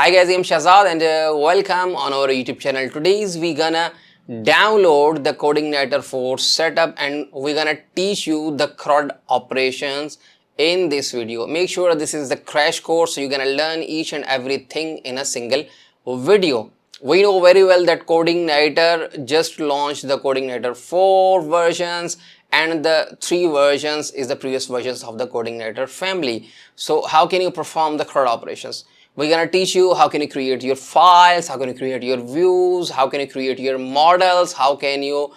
Hi guys, I'm Shazad and welcome on our YouTube channel. Today's we gonna download the Codeigniter 4 setup and we're gonna teach you the Crud operations in this video. Make sure this is the crash course so you're gonna learn each and everything in a single video. We know very well that Codeigniter just launched the Codeigniter 4 versions and the 3 versions is the previous versions of the Codeigniter family. So how can you perform the Crud operations? We're gonna teach you how can you create your files, how can you create your views, how can you create your models, how can you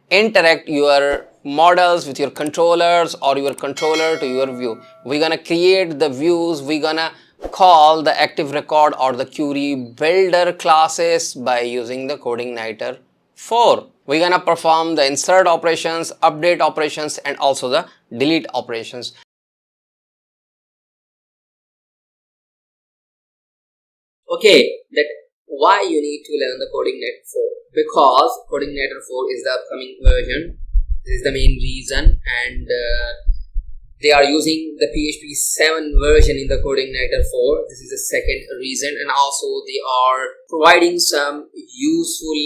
interact your models with your controllers or your controller to your view. We're gonna create the views, we're gonna call the active record or the query builder classes by using the Codeigniter 4. We're gonna perform the insert operations, update operations and also the delete operations. Okay, that why you need to learn the Codeigniter 4? Because Codeigniter 4 is the upcoming version. This is the main reason, and they are using the PHP 7 version in the Codeigniter 4. This is the second reason, and also they are providing some useful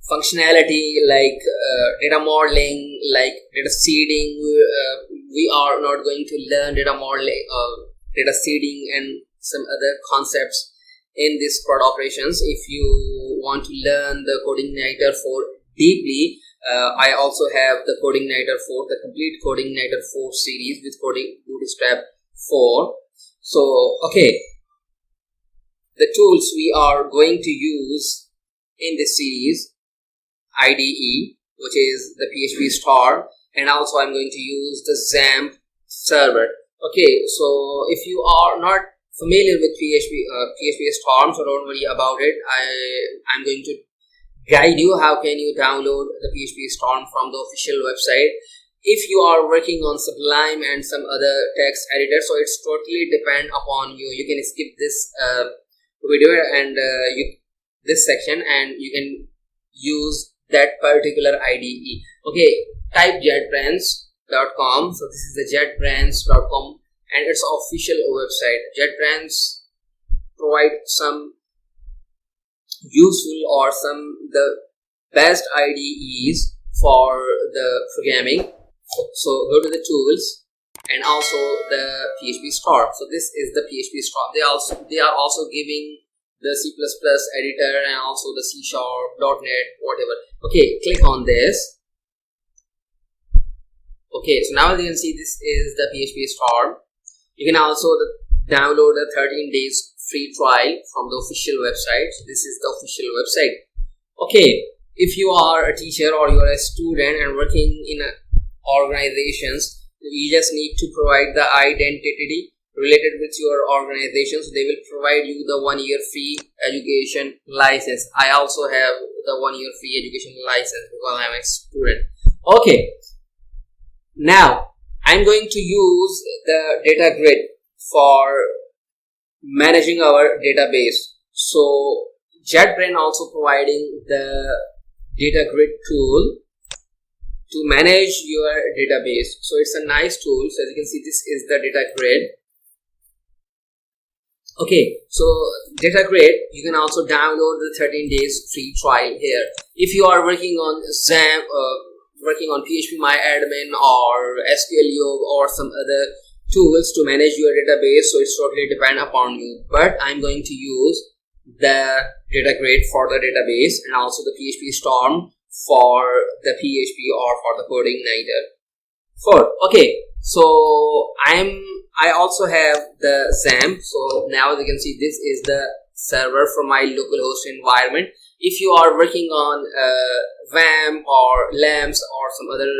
functionality like data modeling, like data seeding. We are not going to learn data modeling, data seeding and some other concepts in this Crud operations. If you want to learn the Codeigniter 4 deeply, I also have the Codeigniter 4, the complete Codeigniter 4 series with Bootstrap 4. So, okay, the tools we are going to use in this series, IDE, which is the PHP star, and also I'm going to use the XAMPP server. Okay, so if you are not familiar with PHP Storm, so don't worry about it. I'm going to guide you how can you download the PHP Storm from the official website. If you are working on Sublime and some other text editor, so it's totally depend upon you. You can skip this video and this section, and you can use that particular IDE. Okay, type JetBrains.com. So this is the JetBrains.com and it's official website. JetBrains provide some useful or the best IDEs for the programming. So go to the tools and also the PHP Storm. So this is the PHP Storm. They are also giving the C++ editor and also the C#, .NET, whatever. Okay, click on this. Okay, so now you can see this is the PHP Storm. You can also download a 13 days free trial from the official website. So this is the official website. Okay, if you are a teacher or you are a student and working in organizations, you just need to provide the identity related with your organization. So they will provide you the 1 year free education license. I also have the 1 year free education license because I am a student. Okay. Now, I'm going to use the data grid for managing our database. So, JetBrains also providing the data grid tool to manage your database. So, it's a nice tool. So, as you can see, this is the data grid. Okay, so data grid, you can also download the 13 days free trial here. If you are working on XAMPP, working on PHPMyAdmin or SQLio or some other tools to manage your database, so it's totally depend upon you. But I'm going to use the data grid for the database and also the PHP Storm for the PHP or for the Codeigniter 4. Okay, so I also have the XAMPP. So now you can see this is the server for my localhost environment. If you are working on VAM or LAMPS or some other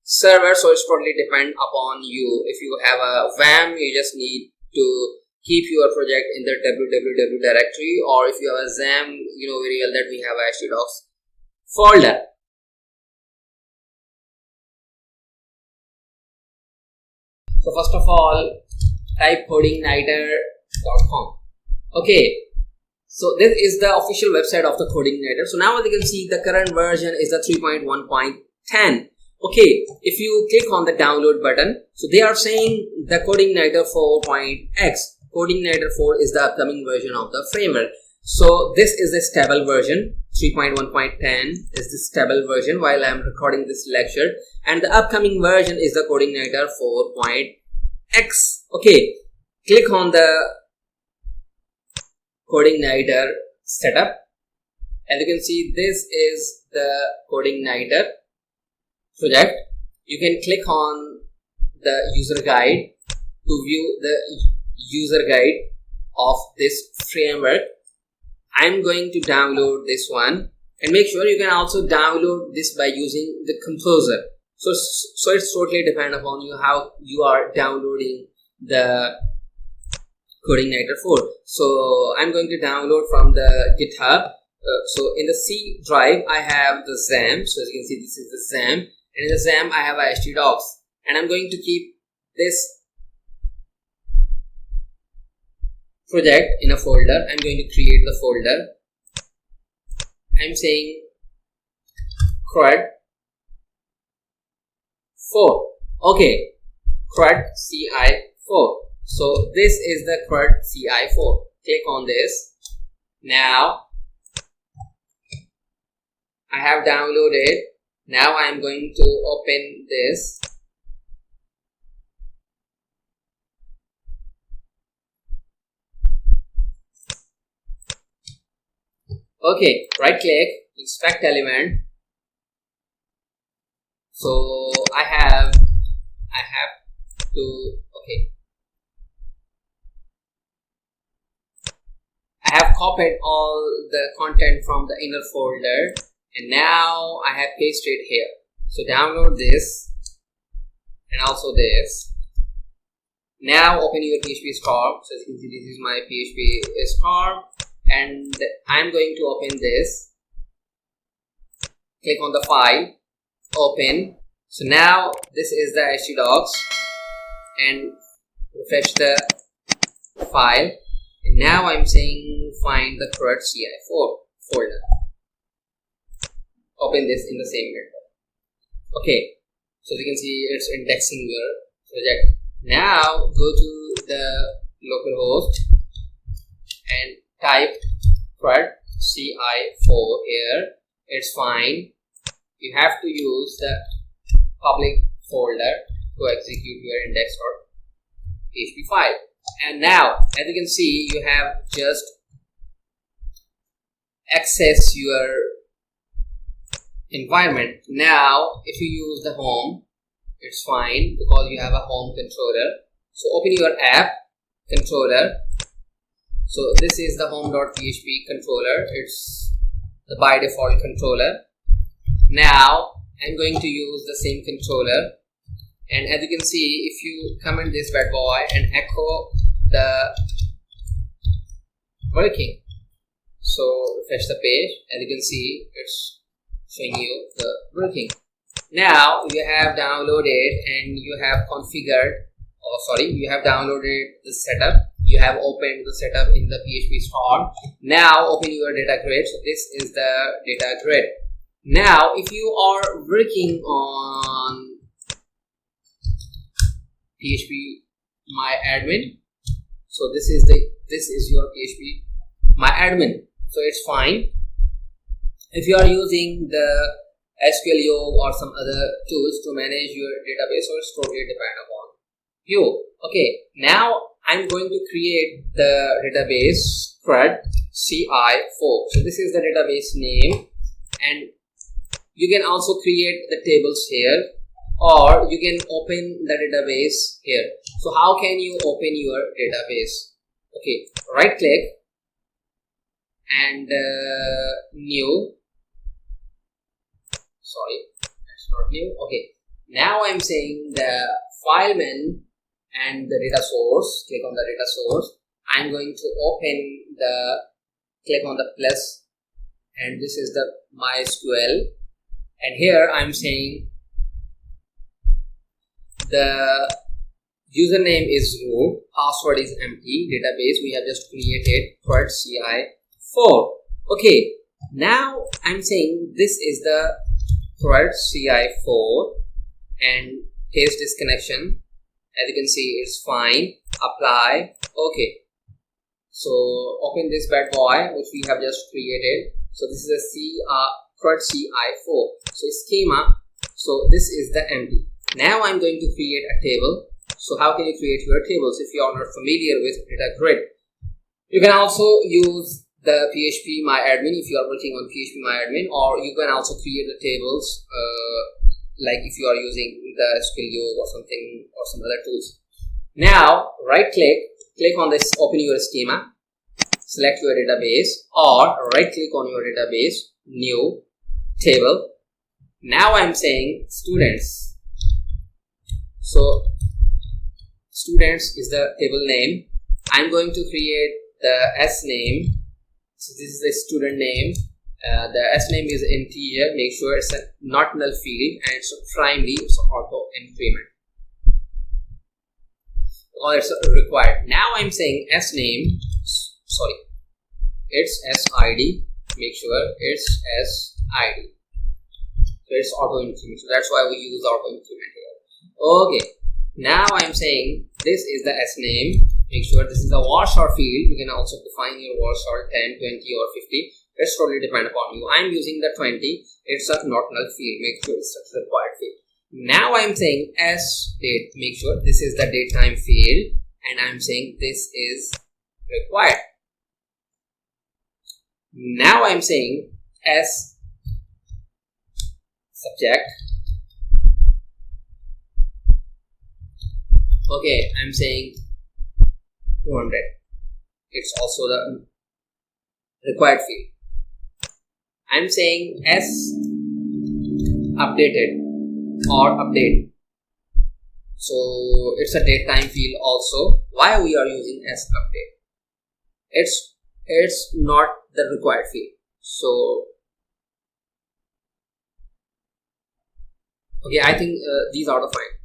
server, so it's totally depend upon you. If you have a VAM, you just need to keep your project in the www directory, or if you have a XAMPP, you know very well that we have a htdocs folder. So first of all, type Codeigniter.com. Okay, so this is the official website of the Codeigniter. So now as you can see, the current version is the 3.1.10. Okay, if you click on the download button, so they are saying the Codeigniter 4.x. Codeigniter 4 is the upcoming version of the framework. So this is the stable version. 3.1.10 is the stable version while I am recording this lecture, and the upcoming version is the Codeigniter 4.x. Okay, click on the Codeigniter setup. As you can see, this is the Codeigniter project. You can click on the user guide to view the user guide of this framework. I'm going to download this one, and make sure you can also download this by using the composer. So it's totally depend upon you how you are downloading the Codeigniter 4. So I'm going to download from the GitHub. So in the C drive I have the XAMPP. So as you can see, this is the XAMPP, and in the XAMPP I have a htdocs, and I'm going to keep this project in a folder. I'm going to create the folder. I'm saying Crud 4. Okay, Crud CI4. So this is the Crud CI4. Click on this. Now I have downloaded. Now I am going to open this. Okay, right click, inspect element. So I have to, okay, I have copied all the content from the inner folder, and now I have pasted here. So download this and also this. Now open your PHP store. So as you can see, this is my PHP store, and I'm going to open this. Click on the file, open. So now this is the htdocs, and refresh the file, and now I'm saying find the Crud CI4 folder. Open this in the same window. Okay, so you can see it's indexing your project. Now go to the localhost and type Crud CI4 here. It's fine. You have to use the public folder to execute your index.php file. And now, as you can see, you have just access your environment. Now, if you use the home, it's fine because you have a home controller. So open your app controller. So this is the home.php controller. It's the by default controller. Now I'm going to use the same controller, and as you can see, if you comment this bad boy and echo the working, so refresh the page, as you can see, it's showing you the working. Now you have downloaded and you have configured, you have downloaded the setup. You have opened the setup in the PHP store. Now open your data grid. So this is the data grid. Now if you are working on PHP my admin, so this is your PHP my admin, so it's fine. If you are using the SQLio or some other tools to manage your database, so it's totally depend upon you. Okay, now I'm going to create the database Crud CI4. So this is the database name, and you can also create the tables here, or you can open the database here. So how can you open your database? Okay, right click and new. Sorry, that's not new. Okay, now I'm saying the file menu and the data source. Click on the data source. I'm going to open the, click on the plus, and this is the MySQL, and here I'm saying the username is root, password is empty, database we have just created Crud CI4. Okay, now I'm saying this is the Crud CI4, and paste this connection. As you can see, it's fine. Apply. Okay. So open this bad boy which we have just created. So this is a Crud CI4. So schema. So this is the empty. Now I'm going to create a table. So how can you create your tables if you are not familiar with data grid? You can also use the PHP MyAdmin if you are working on PHP MyAdmin, or you can also create the tables like if you are using the SQL or something or some other tools. Now right click on this, open your schema, select your database, or right click on your database, new table. Now I'm saying students. So students is the table name. I'm going to create the S name. So this is the student name. The S name is integer. Make sure it's a not null field and it's primary, so auto increment. Or it's required. Now I'm saying S name. Sorry, it's SID. Make sure it's SID. So it's auto increment. So that's why we use auto increment here. Okay. Now I'm saying this is the S name. Make sure this is a varchar field. You can also define your varchar 10, 20 or 50. It's totally depend upon you. I'm using the 20. It's a not null field. Make sure it's a required field. Now I'm saying S date. Make sure this is the date time field, and I'm saying this is required. Now I'm saying S subject. Okay, I'm saying 200. It's also the required field. I'm saying S updated or update. So it's a date time field also. Why we are using S update? It's not the required field. So okay, I think these are the fine.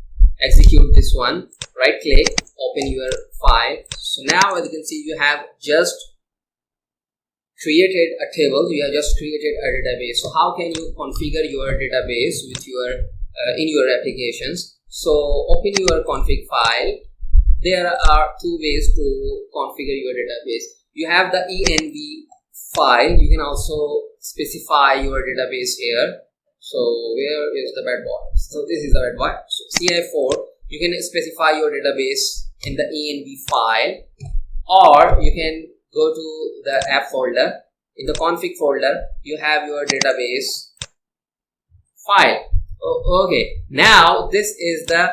Execute this one. Right click, open your file. So now as you can see, you have just created a table. You have just created a database. So how can you configure your database with your in your applications? So open your config file. There are two ways to configure your database. You have the env file. You can also specify your database here. So where is the bad boy? So this is the bad boy. So CI4. You can specify your database in the env file, or you can go to the app folder. In the config folder, you have your database file. Okay, now this is the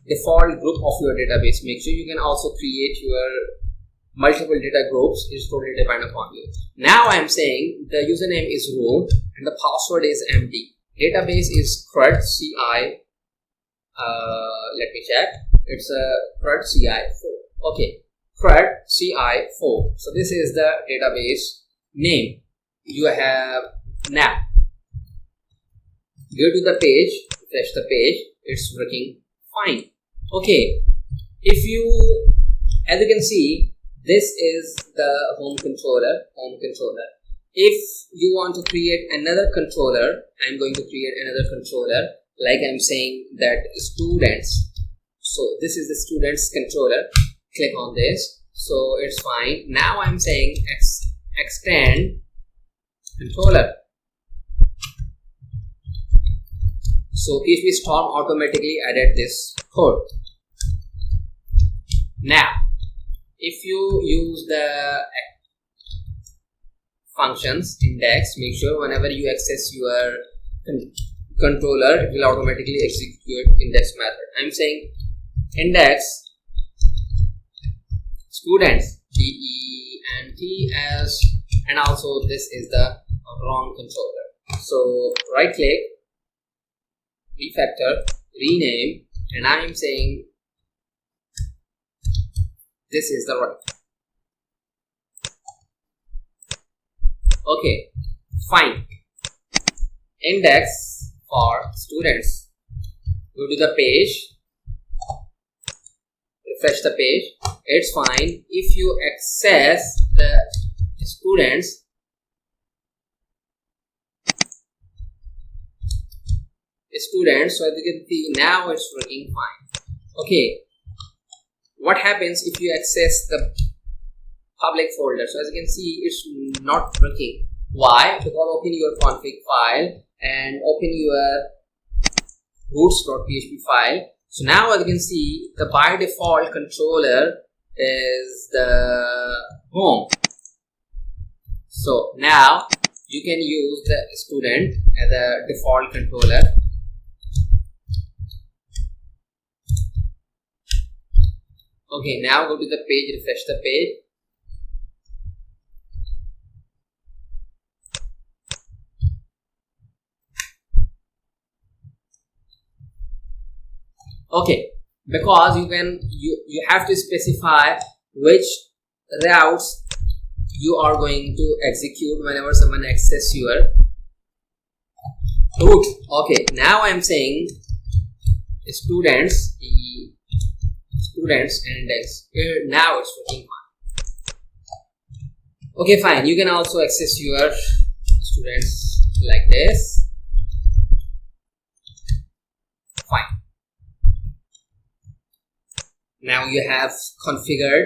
default group of your database. Make sure you can also create your multiple data groups. It's totally dependent upon you. Now I'm saying the username is root and the password is empty. Database is Crud CI. Let me check. It's a Crud CI4. Okay, Crud CI4. So this is the database name you have. Now go to the page, refresh the page. It's working fine. Okay, if you, as you can see, this is the home controller. If you want to create another controller, I'm going to create another controller. Like I'm saying that students. So this is the students controller. Click on this. So it's fine. Now I'm saying extend controller. So PHP Storm automatically added this code. Now, if you use the functions index, make sure whenever you access your controller, it will automatically execute index method. I'm saying index students DENTS, and also this is the wrong controller. So right click, refactor, rename, and I am saying this is the right. Okay, fine. Index for students. Go to the page, refresh the page. It's fine. If you access the students, students. So as you can see, now it's working fine. Okay, what happens if you access the public folder? So as you can see, it's not working. Why? Because open your config file and open your Bootstrap.php file. So now as you can see, the by default controller is the home. So now you can use the student as a default controller. Okay, now go to the page, refresh the page. Okay, because you have to specify which routes you are going to execute whenever someone access your root. Okay, now I'm saying students index. Here now it's working fine. Okay, fine. You can also access your students like this. Fine. Now you have configured.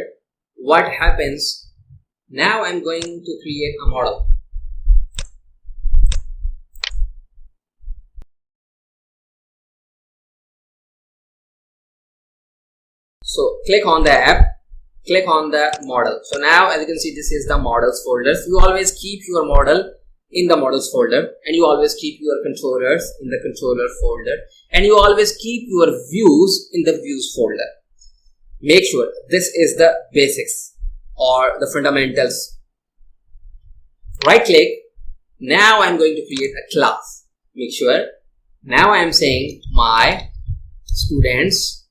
What happens? Now I'm going to create a model. So click on the app, click on the model. So now as you can see, this is the models folder. You always keep your model in the models folder, and you always keep your controllers in the controller folder, and you always keep your views in the views folder. Make sure this is the basics or the fundamentals. Right click. Now I'm going to create a class. Make sure. Now I'm saying my students.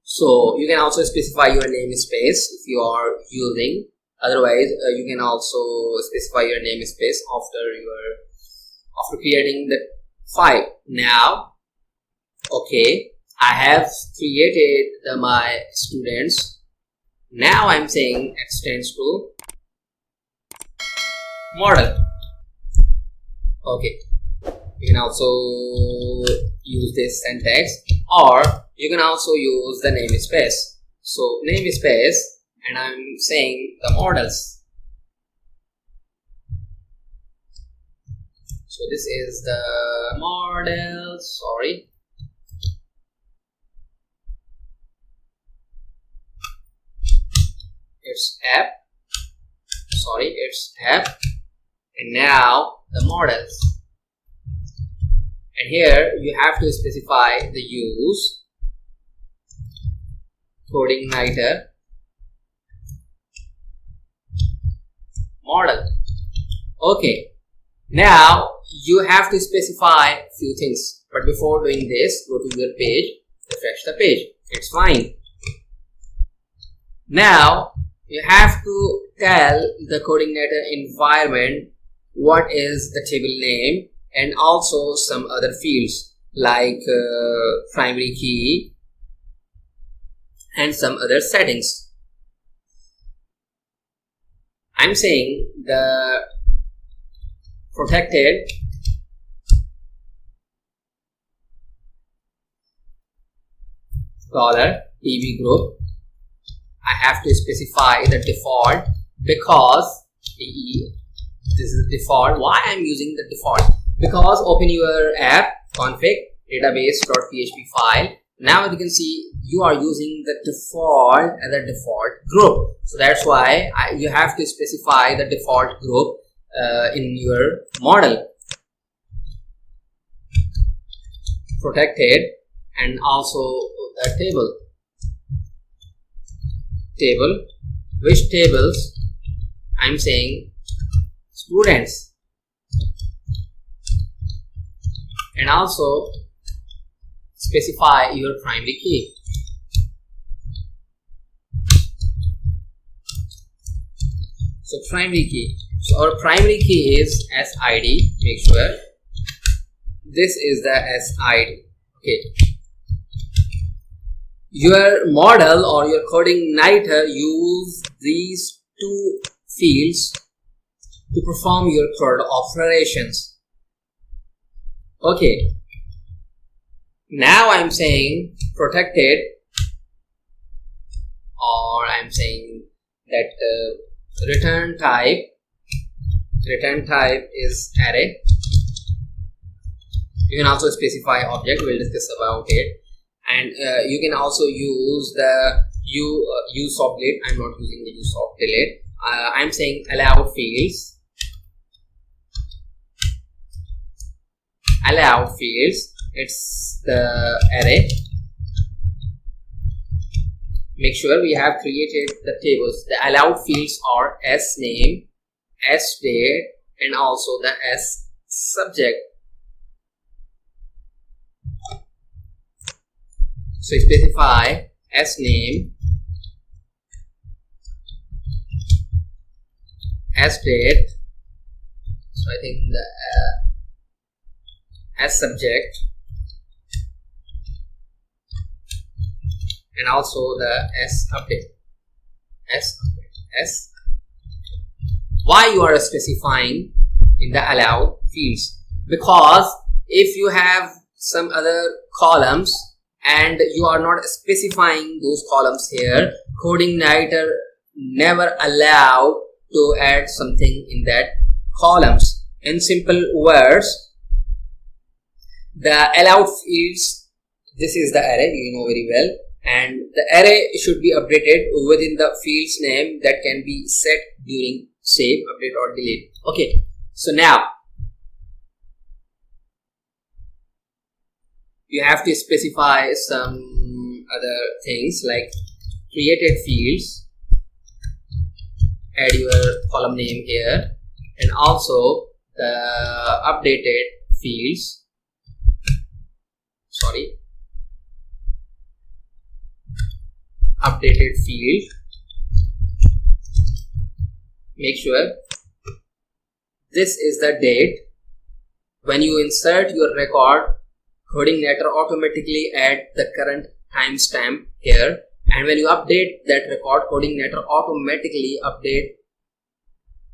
So you can also specify your namespace if you are using. Otherwise, you can also specify your namespace after creating the file. Now, okay, I have created my students. Now I'm saying extends to model. Okay, you can also use this syntax, or you can also use the namespace. So namespace, and I'm saying the models. So this is the model. Sorry. It's app. Sorry, it's app. And now the models. And here you have to specify the use Codeigniter model. Okay, now you have to specify few things, but before doing this, go to your page, refresh the page. It's fine. Now you have to tell the Codeigniter environment what is the table name, and also some other fields like primary key and some other settings. I'm saying the protected $PB group. I have to specify the default because this is default. Why I'm using the default? Because open your app config database.php file. Now as you can see, you are using the default as a default group. So that's why you have to specify the default group in your model. Protected, and also the table. Which tables? I'm saying students. And also specify your primary key. So primary key. So our primary key is SID. Make sure this is the SID. Okay. Your model or your Codeigniter use these two fields to perform your Crud operations. Okay, now I'm saying protected, or I'm saying that return type is array. You can also specify object, we'll discuss about it. And you can also use the use of delete. I'm not using the use of delete. I'm saying allowed fields. Allowed fields, it's the array. Make sure we have created the tables. The allowed fields are s name, s date, and also the s subject. So specify s name, s date. So I think the s subject, and also the s update. Why you are specifying in the allowed fields? Because if you have some other columns and you are not specifying those columns here, Codeigniter never allow to add something in that columns. In simple words, the allowed fields, this is the array, you know very well, and the array should be updated within the fields name that can be set during save, update, or delete. Okay, so now you have to specify some other things like created fields, add your column name here, and also the updated fields. Updated field. Make sure this is the date. When you insert your record, Codeigniter automatically add the current timestamp here, and when you update that record, Codeigniter automatically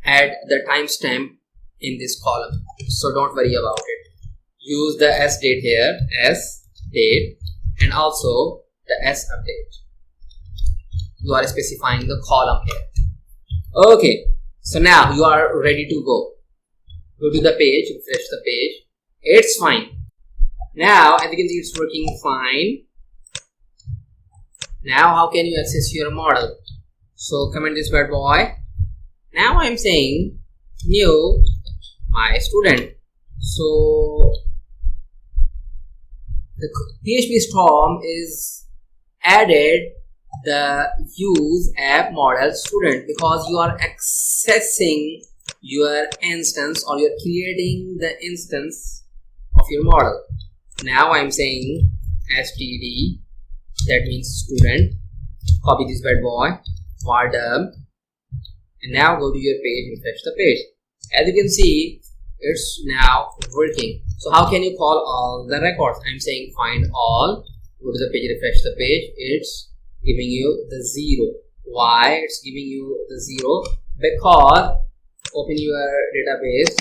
add the timestamp in this column. So don't worry about it. Use the s date here, s date, and also the s update. You are specifying the column here. Okay, so now you are ready to go. Go to the page, refresh the page. It's fine. Now, as you can see, it's working fine. Now, how can you access your model? So, comment this bad boy. Now, I'm saying new my student. So, the PHP Storm is added the use app model student because you are accessing your instance, or you're creating the instance of your model. Now I'm saying std, that means student. Copy this bad boy, vardub, and now go to your page, refresh the page. As you can see, it's now working. So how can you call all the records? I'm saying find all, go to the page, refresh the page. It's giving you the 0. Why it's giving you the 0? Because open your database,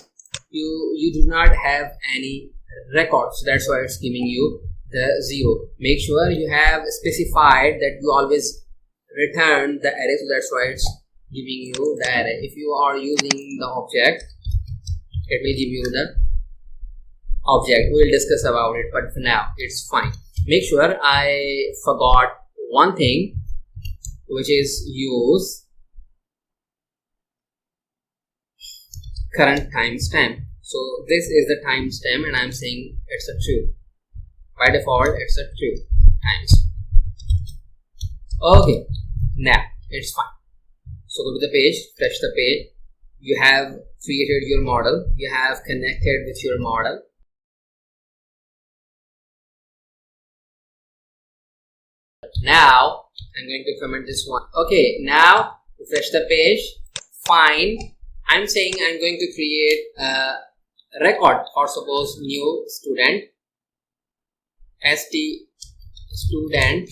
you do not have any records, that's why it's giving you the 0. Make sure you have specified that you always return the array, so that's why it's giving you the array. If you are using the object, it will give you the object. We will discuss about it, but for now it's fine. Make sure I forgot one thing, which is use current timestamp. So this is the timestamp, and I'm saying it's a true. By default, it's a true timestamp. Okay, now it's fine. So go to the page, refresh the page. You have created your model. You have connected with your model. Now I'm going to comment this one. Okay, now refresh the page. Fine. I'm saying I'm going to create a record for suppose new student, st student.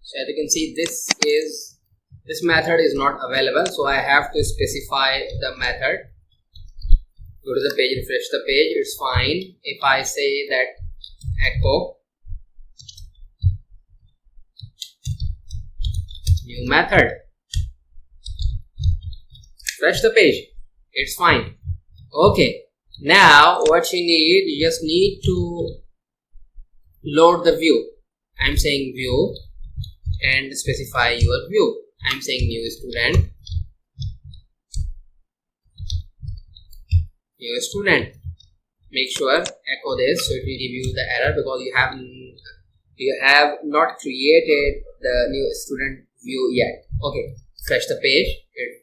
So as you can see, this method is not available, so I have to specify the method Go to the page, refresh the page, it's fine. If I say that echo new method, refresh the page, it's fine. Okay, now what you just need to load the view. I'm saying view and specify your view. I'm saying new student, new student. Make sure echo this, so it will give you the error because you have not created the new student view yet. Okay, refresh the page,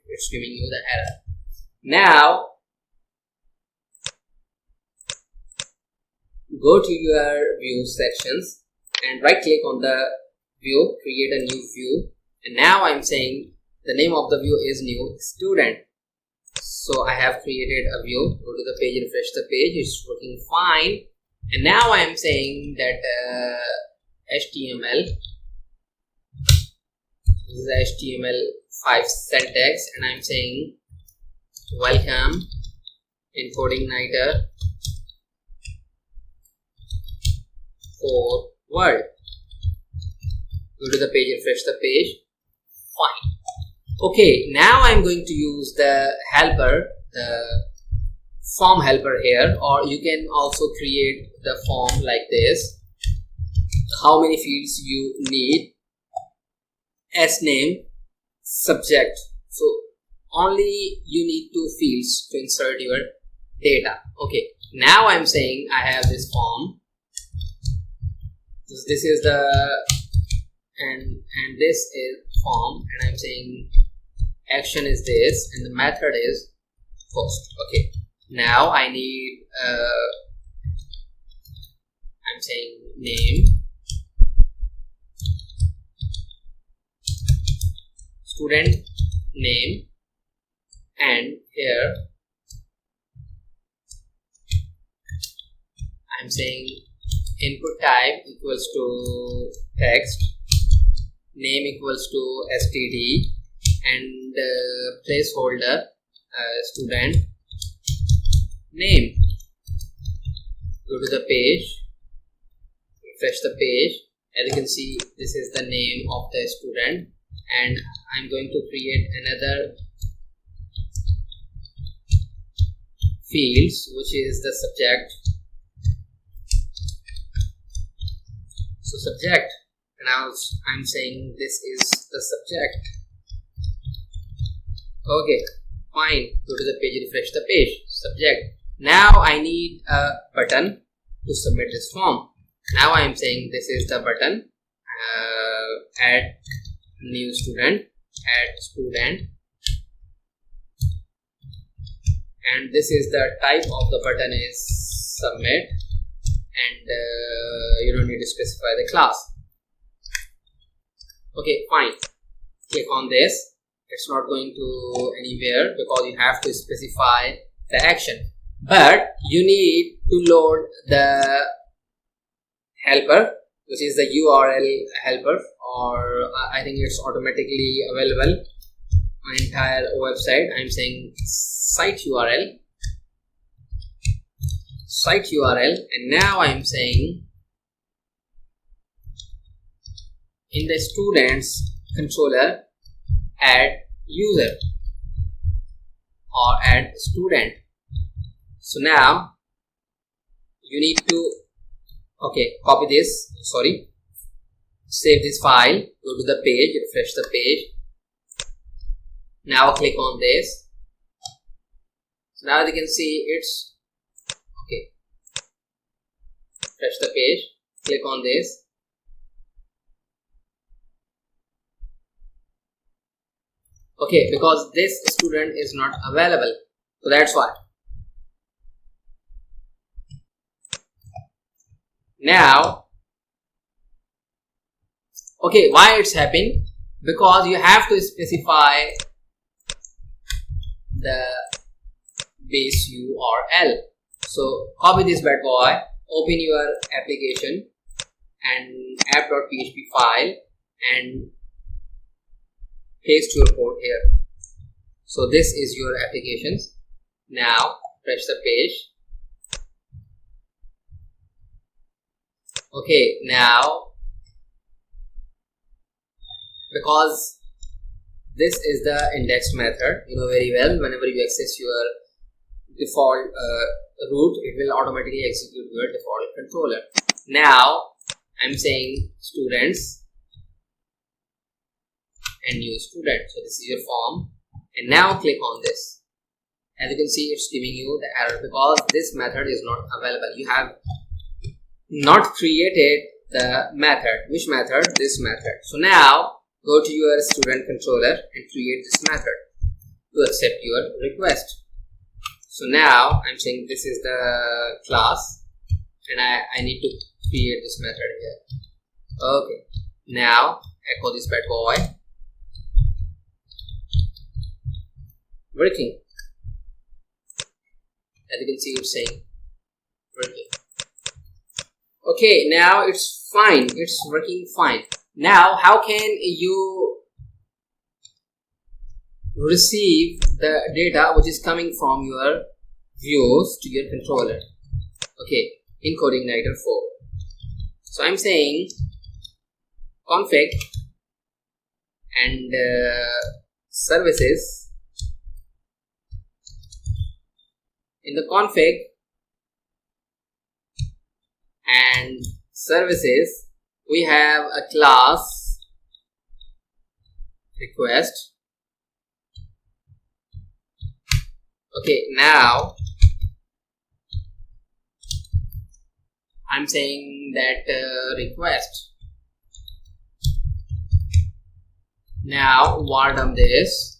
it's giving you the error. Now go to your view sections and right click on the view, create a new view, and now I'm saying the name of the view is new student. So I have created a view. Go to the page, refresh the page, it's working fine. And now I'm saying that HTML, this is the HTML5 syntax, and I'm saying welcome in Codeigniter for Word. Go to the page, refresh the page, fine. Okay, now I'm going to use the helper, the form helper here, or you can also create the form like this. How many fields you need? S name, subject. So only you need 2 fields to insert your data. Okay, now I'm saying I have this form. This is the and this is form, and I'm saying action is this and the method is post. Okay, now I need I'm saying name, student name, and here I'm saying input type equals to text, name equals to std, and placeholder student name. Go to the page, refresh the page. As you can see, this is the name of the student, and I'm going to create another fields, which is the subject. So subject, and now I'm saying this is the subject. Okay, fine. Go to the page, refresh the page, subject. Now I need a button to submit this form. Now I am saying this is the button. Add new student, add student, and this is the type of the button is submit, and you don't need to specify the class. Okay, fine. Click on this. It's not going to anywhere because you have to specify the action, but you need to load the helper, which is the URL helper, or I think it's automatically available on entire website. I'm saying site URL, and now I'm saying in the students controller add user or add student. So now you need to copy this, save this file, go to the page, refresh the page. Now click on this. So now you can see it's okay. Refresh the page, click on this. Okay, because this student is not available, so that's why. Now, okay, why it's happening? Because you have to specify the base URL. So copy this bad boy, open your application and app.php file and paste your code here. So this is your applications. Now refresh the page. Okay, now because this is the indexed method, you know very well, whenever you access your default root, it will automatically execute your default controller. Now I'm saying students and new student. So this is your form, and now click on this. As you can see, it's giving you the error because this method is not available. You have not created the method. Which method? This method. So now go to your student controller and create this method to accept your request. So now I'm saying this is the class, and I need to create this method here. Okay, now echo this bad boy. Working. As you can see, it's saying working. Okay, now it's fine. It's working fine. Now, how can you receive the data which is coming from your views to your controller? Okay, in Codeigniter 4. So I'm saying config and services. In the config and services, we have a class request. Okay, now I'm saying that request. Now vardom this,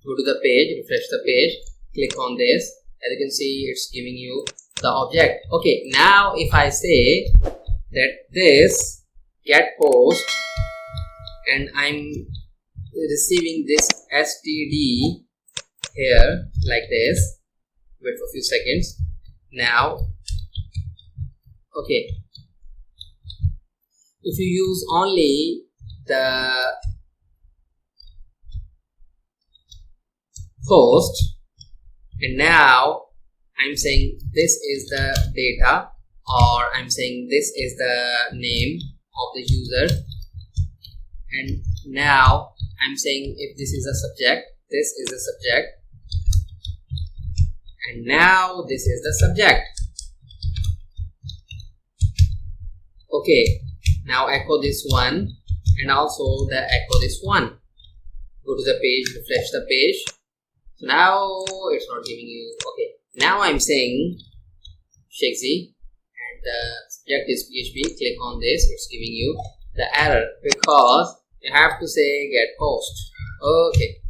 go to the page, refresh the page, click on this. As you can see, it's giving you the object. Okay, now if I say that this get post and I'm receiving this std here like this, wait for a few seconds. Now, okay, if you use only the post, and now I'm saying this is the data, or I'm saying this is the name of the user, and now I'm saying if this is a subject, this is the subject, and now this is the subject. Okay, now echo this one and also the echo this one. Go to the page, refresh the page. So now it's not giving you. Okay, now I'm saying Shakesy and the subject is PHP. Click on this, it's giving you the error because you have to say get post. Okay,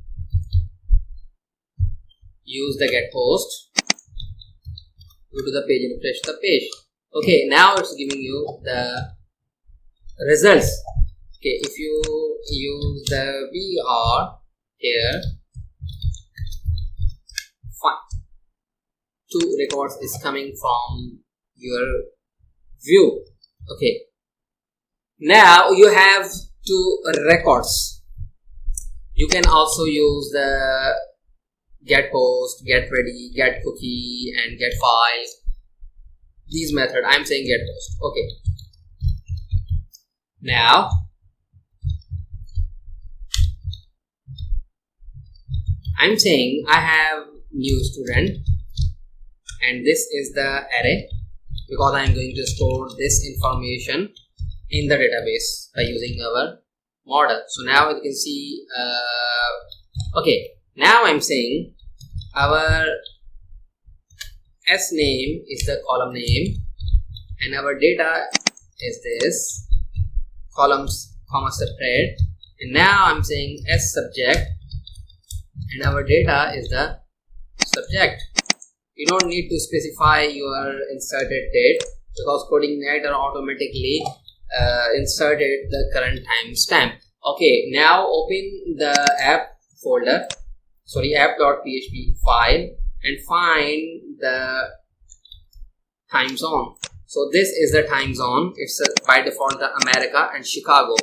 use the get post. Go to the page and refresh the page. Okay, now it's giving you the results. Okay, if you use the VR here, fine. 2 records is coming from your view. Okay, now you have 2 records. You can also use the get post, get ready, get cookie, and get file. These method, I'm saying get post. Okay, now I'm saying I have new student, and this is the array because I'm going to store this information in the database by using our model. So now you can see okay, now I'm saying our S name is the column name, and our data is this columns comma separate, and now I'm saying S subject, and our data is the subject. You don't need to specify your inserted date because Codeigniter automatically inserted the current timestamp. Okay, now open the app folder, sorry, app.php file, and find the time zone. So this is the time zone. It's by default the America and Chicago.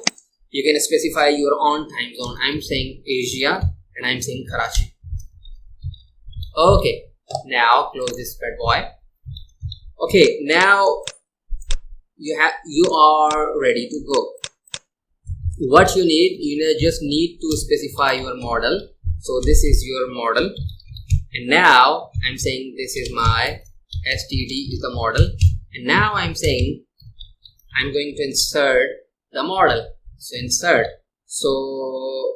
You can specify your own time zone. I'm saying Asia and I'm saying Karachi. Okay, Now close this bad boy. Okay, now you are ready to go. What you need, just need to specify your model. So this is your model, and now I'm saying this is my std is the model, and now I'm saying I'm going to insert the model. So insert, so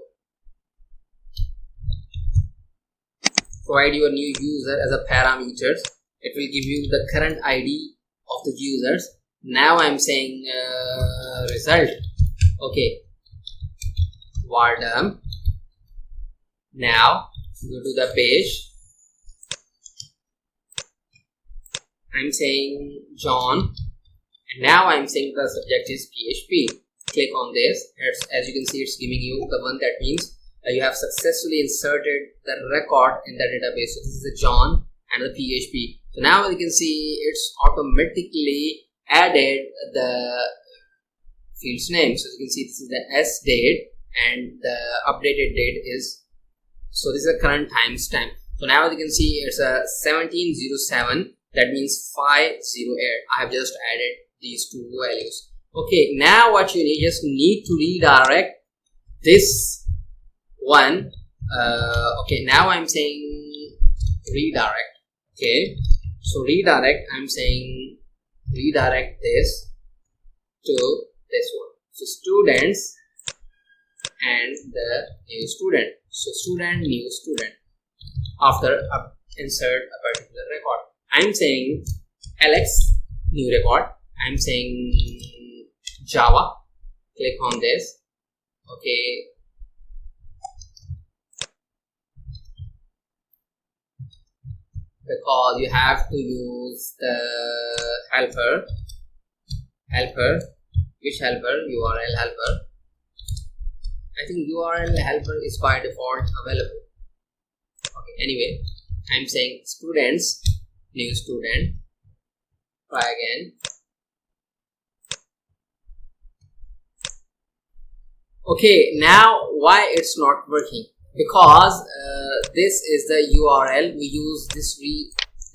provide your new user as a parameters. It will give you the current ID of the users. Now I'm saying result. Okay, Vardam. Now go to the page. I'm saying John, and now I'm saying the subject is PHP. Click on this. As you can see, it's giving you the one that means you have successfully inserted the record in the database. So this is the John and the PHP. So now you can see it's automatically added the field's name. So you can see this is the S date, and the updated date is, so this is the current timestamp. So now you can see it's a 1707. That means 508. I have just added these two values. Okay, now what you need, just need to redirect this one. Okay, now I'm saying redirect. Okay, so redirect, I'm saying redirect this to this one. So students and the new student. So student, new student. After insert a particular record, I'm saying Alex, new record. I'm saying Java. Click on this. Okay. Because you have to use the helper. Which helper? URL helper. I think URL helper is by default available. Okay, anyway, I'm saying students, new student. Try again. Okay, now why it's not working? Because this is the URL. We use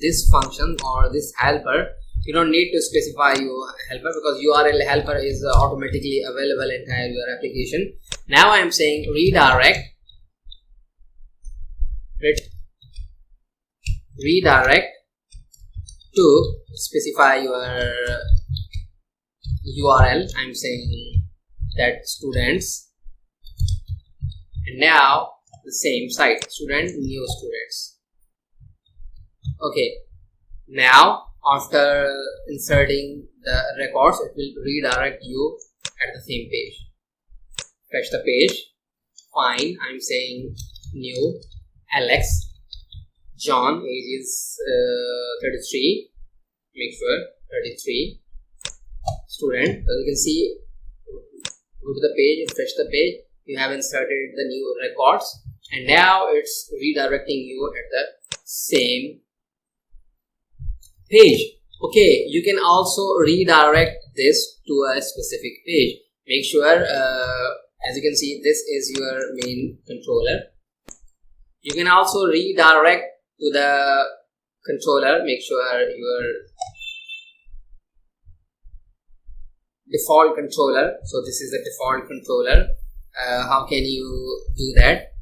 this function or this helper. You don't need to specify your helper because URL helper is automatically available inside your application. Now I am saying redirect to specify your URL. I'm saying that students, and now the same site, student, new students. Okay, now after inserting the records, it will redirect you at the same page. Fetch the page. Fine, I'm saying new Alex, John, age is 33. Make sure 33. Student. As you can see, go to the page, refresh the page. You have inserted the new records, and now it's redirecting you at the same page. Okay, you can also redirect this to a specific page. Make sure, as you can see, this is your main controller. You can also redirect to the controller. Make sure your default controller. So this is the default controller. How can you do that?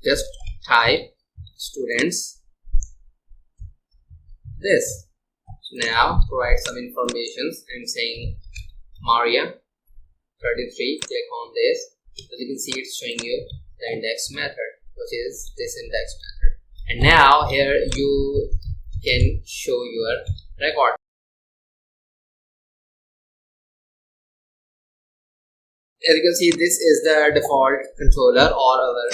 Just type students this. Now provide some informations. I'm saying Maria 33. Click on this. As you can see, it's showing you the index method, which is this index method. And now here you can show your record. As you can see, this is the default controller or our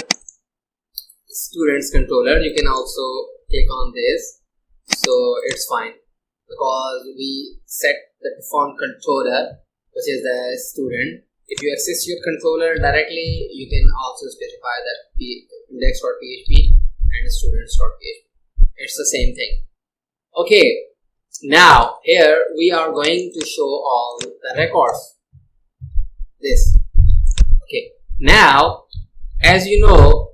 students controller. You can also click on this, so it's fine because we set the default controller, which is the student. If you access your controller directly, you can also specify that index.php and students.php. It's the same thing. Okay, now here we are going to show all the records. This. Okay, now as you know,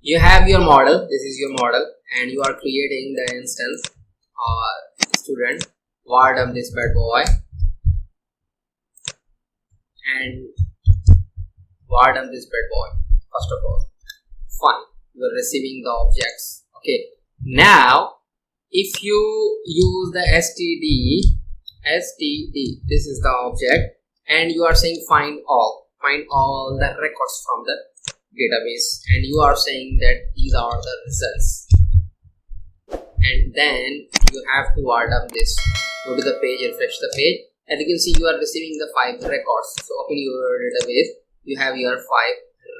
you have your model. This is your model, and you are creating the instance student var this bad boy and var this bad boy. First of all, fine, you are receiving the objects. Okay, now if you use the std, this is the object, and you are saying find all the records from the database, and you are saying that these are the results, and then you have to add up this. Go to the page, refresh the page. As you can see, you are receiving the 5 records. So open your database, you have your 5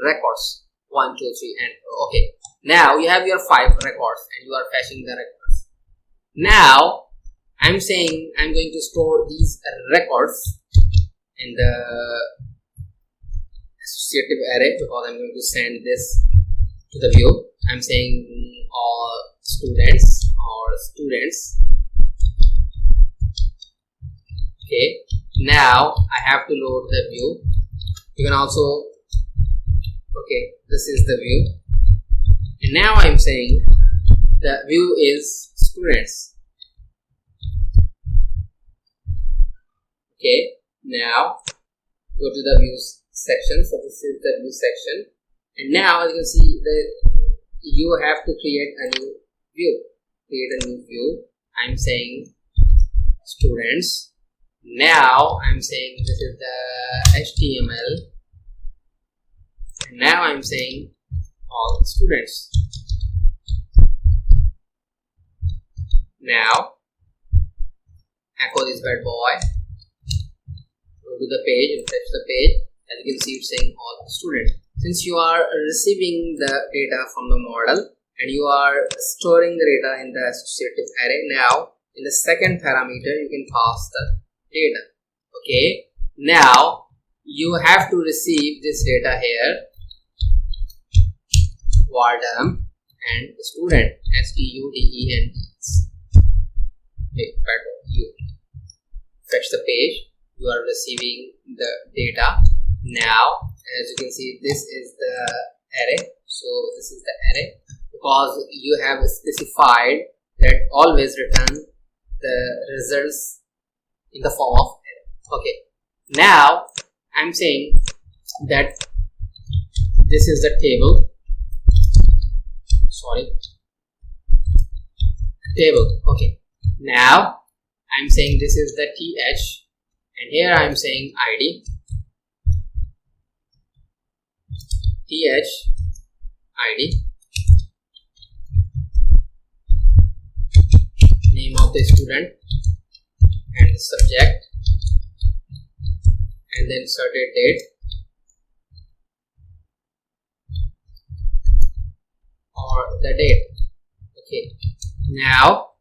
records, 1 2 3, and okay, now you have your 5 records and you are fetching the records. Now I'm saying I'm going to store these records in the associative array, because I'm going to send this to the view. I'm saying all students or students. Okay, now I have to load the view. You can also, okay, this is the view, and now I'm saying the view is students. Okay, now go to the views section. So this is the view section, and now as you can see that you have to create a new view. I'm saying students. Now I'm saying this is the HTML, and now I'm saying all students. Now echo this bad boy, go to the page, refresh the page. As you can see, it's saying all students. Since you are receiving the data from the model and you are storing the data in the associative array, now in the second parameter you can pass the data. Okay, now you have to receive this data here, vardim and student, student. Okay, you fetch the page, you are receiving the data. Now as you can see, this is the array. So this is the array, because you have specified that always return the results in the form of array. Okay, now I'm saying that this is the table. Okay, now I'm saying this is the th, and here I'm saying id, name of the student and the subject, and then inserted date or the date. Okay, now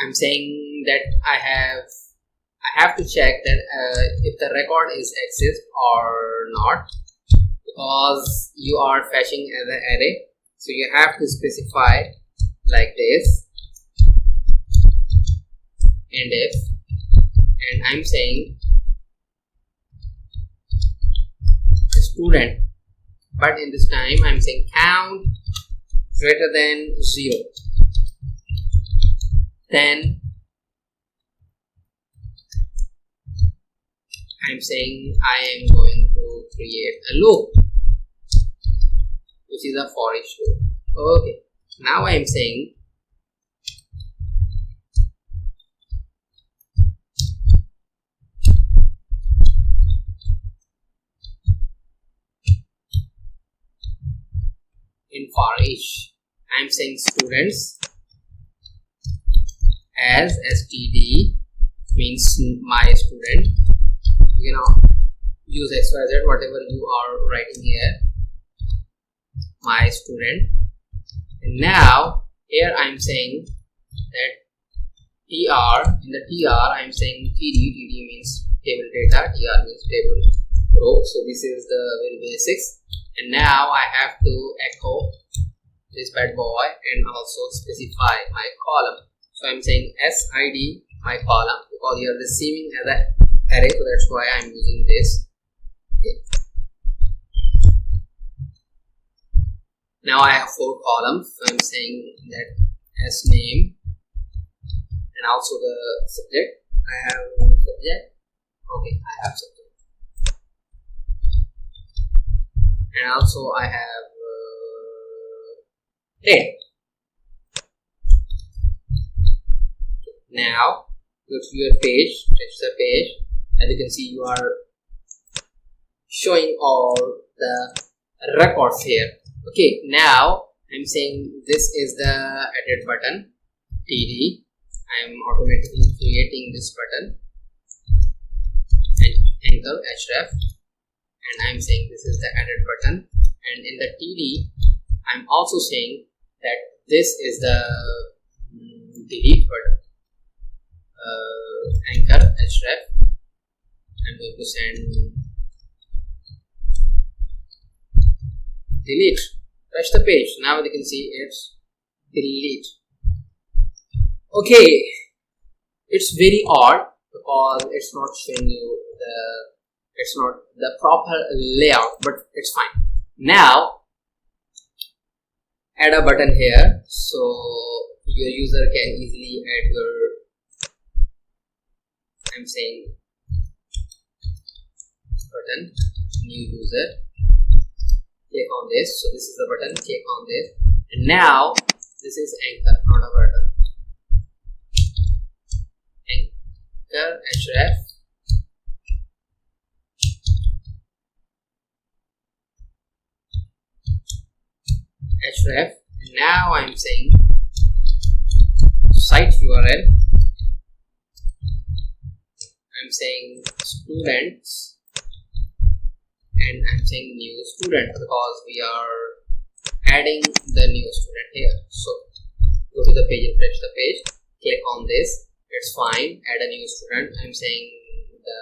I'm saying that I have to check that if the record is exist or not, because you are fetching as an array. So you have to specify like this, and if, and I'm saying student, but in this time I'm saying count greater than 0. Then I'm saying I am going to create a loop, which is a for each loop. Okay, now I am saying in for each, I am saying students as std means my student. You can use xyz, whatever you are writing here, my student. And now here I am saying that tr, in the tr I am saying td means table data, tr means table row. So this is the very basics. And now I have to echo this bad boy and also specify my column. So I'm saying sid my column, because you are receiving as an array, so that's why I'm using this. Okay. Now I have 4 columns, so I'm saying that as name and also the subject. I have subject. Okay, I have subject, and also I have date. Now go to your page, refresh the page. As you can see, you are showing all the records here. Okay, now I'm saying this is the edit button, TD. I am automatically creating this button and enter href, and I'm saying this is the edit button, and in the TD I'm also saying that this is the delete button. Anchor href, I'm going to send delete. Touch the page. Now you can see it's delete. Okay, it's very odd because it's not showing you it's not the proper layout, but it's fine. Now add a button here so your user can easily add your, I'm saying button, new user. Click on this. So this is the button. Click on this, and now this is anchor, not a button. Anchor href, href. Now I'm saying site URL. I'm saying students, and I'm saying new student because we are adding the new student here. So go to the page, refresh the page, click on this, it's fine, add a new student. I'm saying the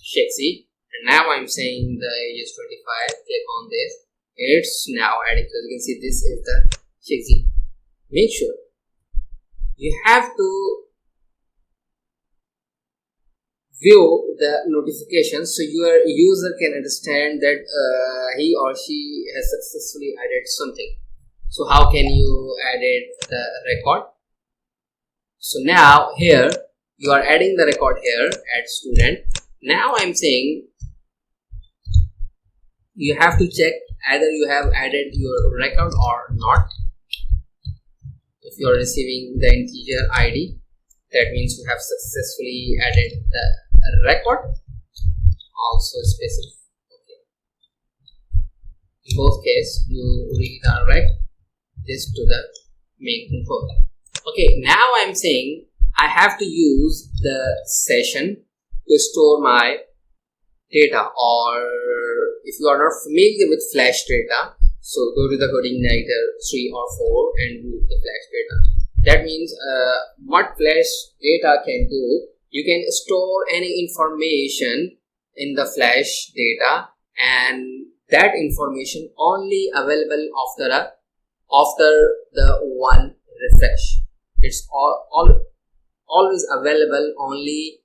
Shakespeare, and now I'm saying the age is 25, click on this, it's now adding. So you can see this is the Shakespeare. Make sure you have to view the notifications so your user can understand that he or she has successfully added something. So how can you edit the record? So now here you are adding the record here, add student. Now I'm saying you have to check either you have added your record or not. If you are receiving the integer ID, that means you have successfully added the record, also specific. Okay. In both cases, you redirect this to the main console. Okay, now I'm saying I have to use the session to store my data, or if you are not familiar with flash data, so go to the Codeigniter 3 or 4 and use the flash data. That means what flash data can do, you can store any information in the flash data, and that information only available after the one refresh. It's always available only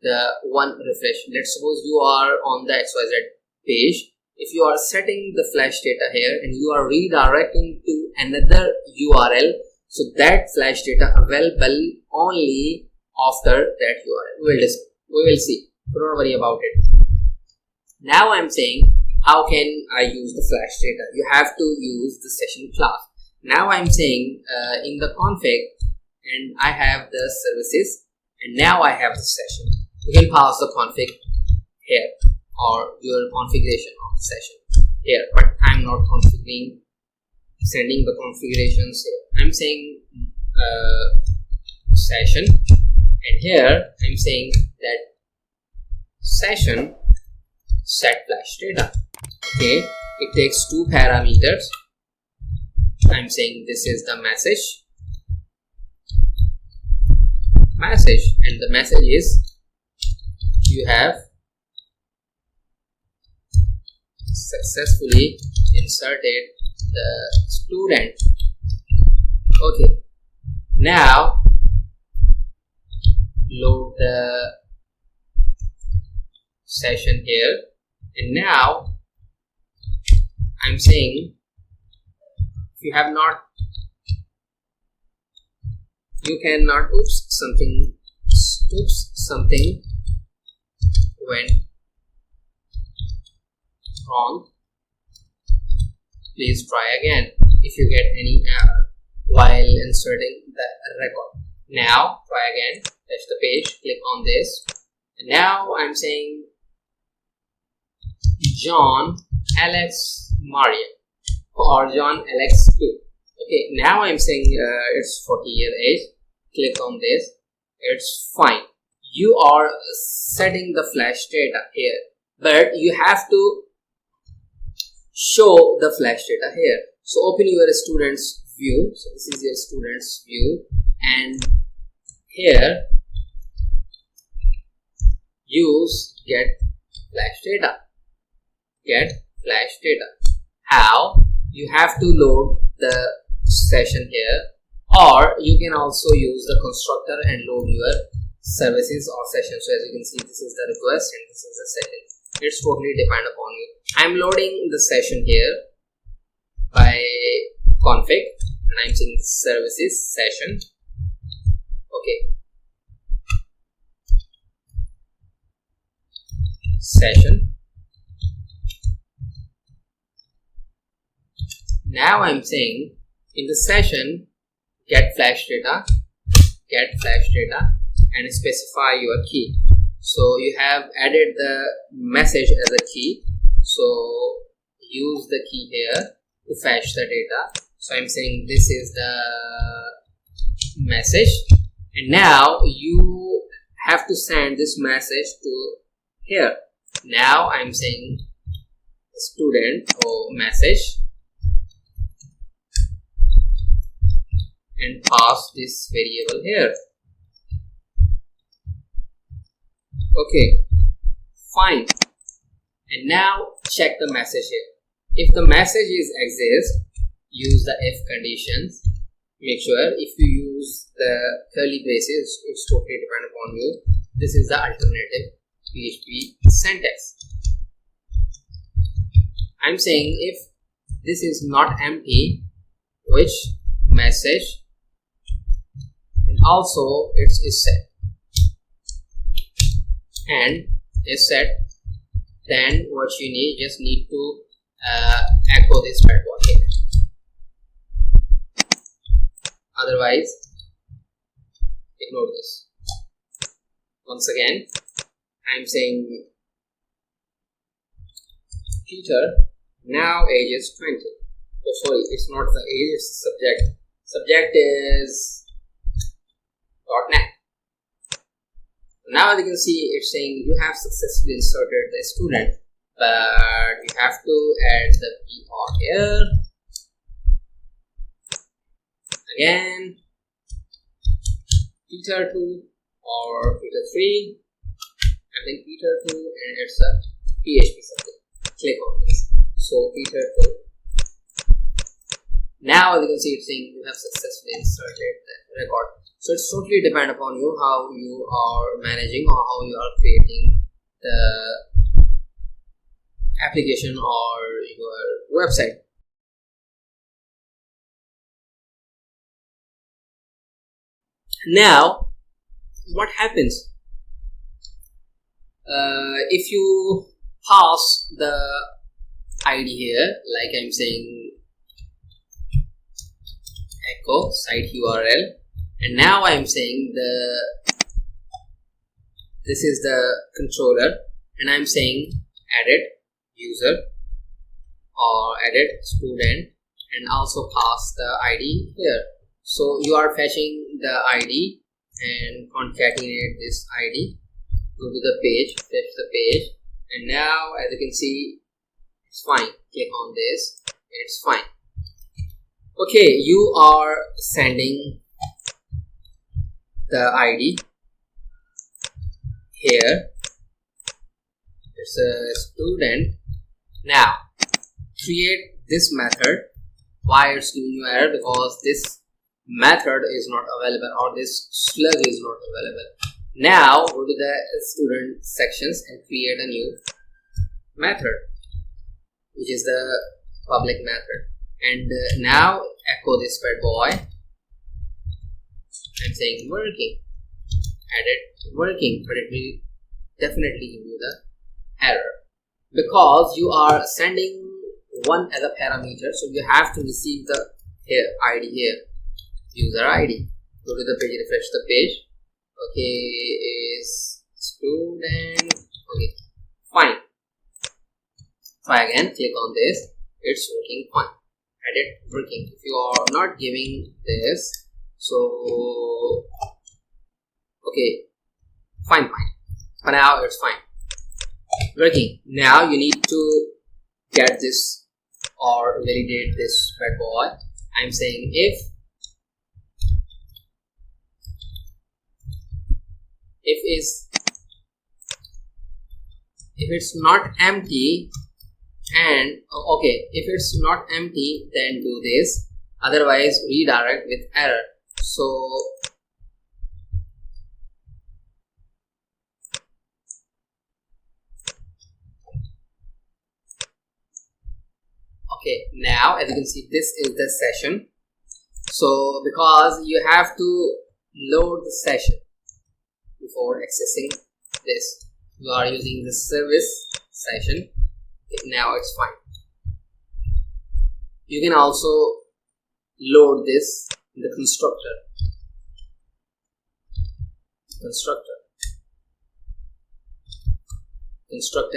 the one refresh. Let's suppose you are on the XYZ page. If you are setting the flash data here and you are redirecting to another URL, so that flash data available only after that URL. We will see. So don't worry about it. Now I'm saying how can I use the flash data? You have to use the session class. Now I'm saying in the config, and I have the services, and now I have the session. You can pass the config here or your configuration of the session here, but I'm not configuring, sending the configurations here. I'm saying session, and here I'm saying that session set flash data. Okay, it takes 2 parameters. I'm saying this is the message, and the message is you have successfully inserted the student. Okay, now load the session here, and now I'm saying If you have not, you cannot. Oops, something went wrong. Please try again if you get any error while inserting the record. Now try again, touch the page, click on this, and now I'm saying John Alex Maria or John Alex 2. Okay, now I'm saying it's 40 year age. Click on this, it's fine. You are setting the flash data here, but you have to show the flash data here. So open your student's view. So this is your student's view, and here use get flash data. Get flash data. How? You have to load the session here, or you can also use the constructor and load your services or sessions. So as you can see, this is the request and this is the setting. It's totally depend upon you. I'm loading the session here by config, and I'm saying services session. Okay, session. Now I'm saying in the session get flash data, and specify your key. So you have added the message as a key, so use the key here to fetch the data. So I'm saying this is the message, and now you have to send this message to here. Now I'm saying student or message, and pass this variable here. Okay, fine. And now check the message here. If the message is exists, use the if conditions. Make sure if you use the curly braces, it's totally dependent upon you. This is the alternative PHP syntax. I'm saying if this is not empty, which message, and also it's is set, and is set, then what you need, just need to echo this red one here. Otherwise ignore this. Once again I'm saying Peter, now age is 20. Oh sorry, it's not the age, it's the subject. Subject is .NET. Now as you can see, it's saying you have successfully inserted the student, but you have to add the PR here. Again, Peter 2 or Peter 3, I think Peter 2, and it's a PHP subject. Click on this. So Peter 2. Now as you can see, it's saying you have successfully inserted the record. So it's totally depend upon you how you are managing or how you are creating the application or your website. Now what happens if you pass the ID here, like I'm saying echo site URL, and now I'm saying this is the controller, and I'm saying edit user or edit student, and also pass the ID here. So you are fetching the ID and concatenate this ID. Go to the page, fetch the page, and now as you can see, it's fine. Click on this, it's fine. Okay, you are sending the ID here. It's a student. Now create this method. Why it's giving you error? Because this method is not available, or this slug is not available. Now go to the student sections and create a new method, which is the public method. and now echo this bad boy. I'm saying working, edit working, but it will definitely give you the error because you are sending one as a parameter, so you have to receive the ID here, user ID. Go to the page, refresh the page. Okay, is student. Okay, fine. Try again, click on this. It's working fine. Edit working. If you are not giving this, so okay, fine. For now, it's fine. Working. Now you need to get this or validate this bad boy. I'm saying if it's not empty, and okay, if it's not empty, then do this, otherwise redirect with error. So okay, now as you can see, this is the session. So because you have to load the session before accessing this, you are using the service session. Now it's fine. You can also load this in the constructor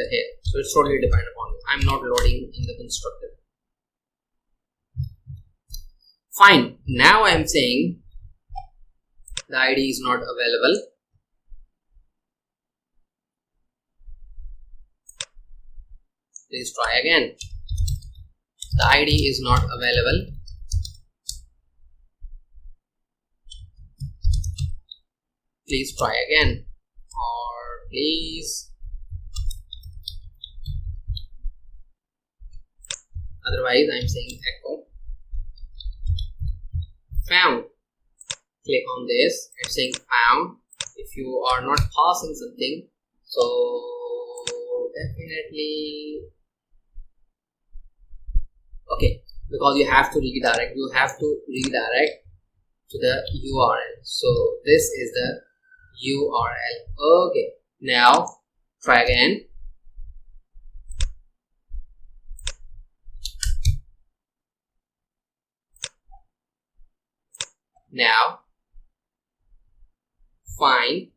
here, so it's totally dependent upon you. I'm not loading in the constructor. Fine. Now I'm saying the ID is not available. Please try again. The ID is not available. Please try again, or please, otherwise I'm saying echo found. Click on this, it's saying found. If you are not passing something, so definitely okay, because you have to redirect to the URL. So this is the URL. Okay, now try again. Now fine,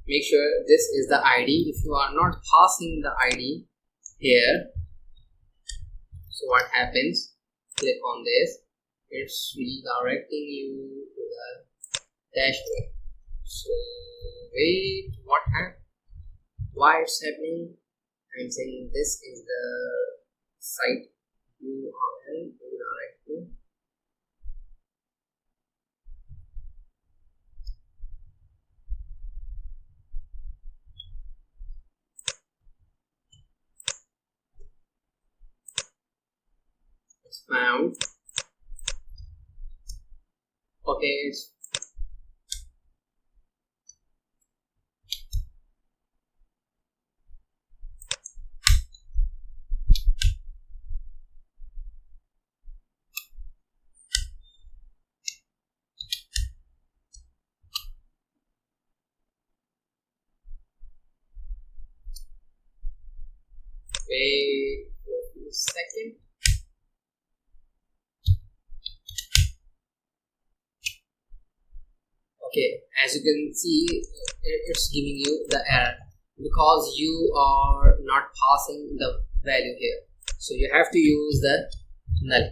make sure this is the ID. If you are not passing the ID here, so what happens? Click on this, it's redirecting you to the dashboard. So wait, what happened? Why it's happening? I'm saying this is the site URL redirecting. Found. Okay, wait a second. Okay, as you can see, it's giving you the error because you are not passing the value here. So you have to use the null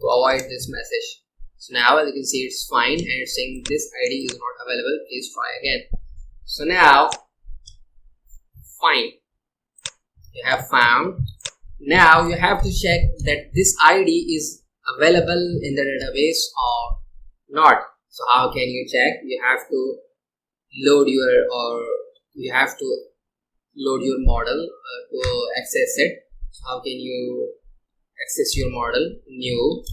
to avoid this message. So now as you can see, it's fine and it's saying this ID is not available. Please try again. So now fine, you have found. Now you have to check that this ID is available in the database or not. So how can you check? You have to load your model to access it. So how can you access your model? New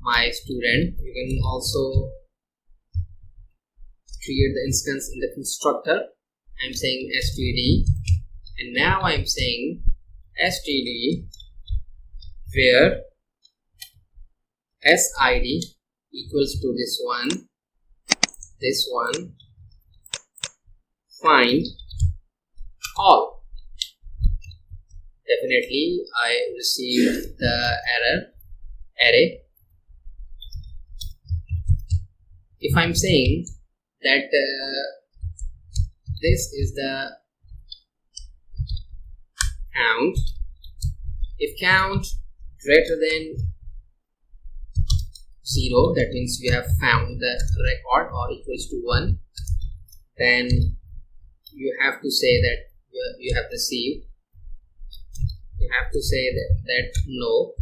my student. You can also create the instance in the constructor. I'm saying std, and now I'm saying std where sid equals to this one, find all. Definitely I received the array. If I'm saying that this is the count, if count greater than 0, that means you have found the record, or equals to 1, then you have to say that you have received. You have to say that no.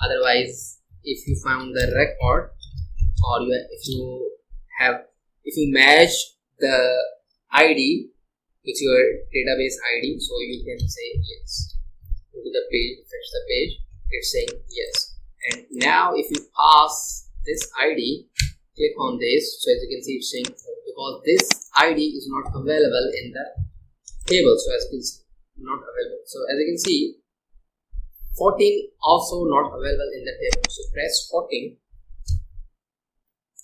Otherwise, if you found the record, or if you match the ID with your database ID, so you can say yes. Go to the page, refresh the page, it's saying yes. And now if you pass this ID, click on this, so as you can see it's saying no, because this ID is not available in the table. So as you can see, not available. So as you can see, 14 also not available in the table. So press 14,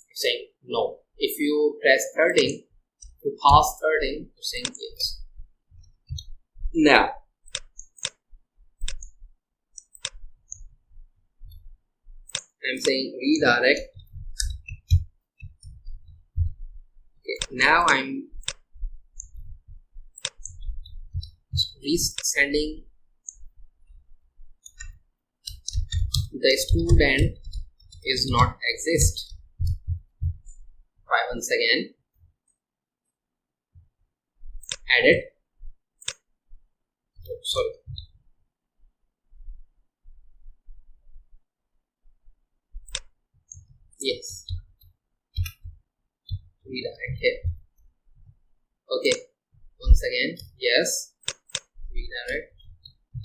it's saying no. If you press 13, you pass 13, you're saying yes. Now I'm saying redirect. Okay, now I'm sending the student is not exist. Try once again. Edit. Oh, sorry. Yes. Redirect here. Okay. Once again. Yes. Redirect.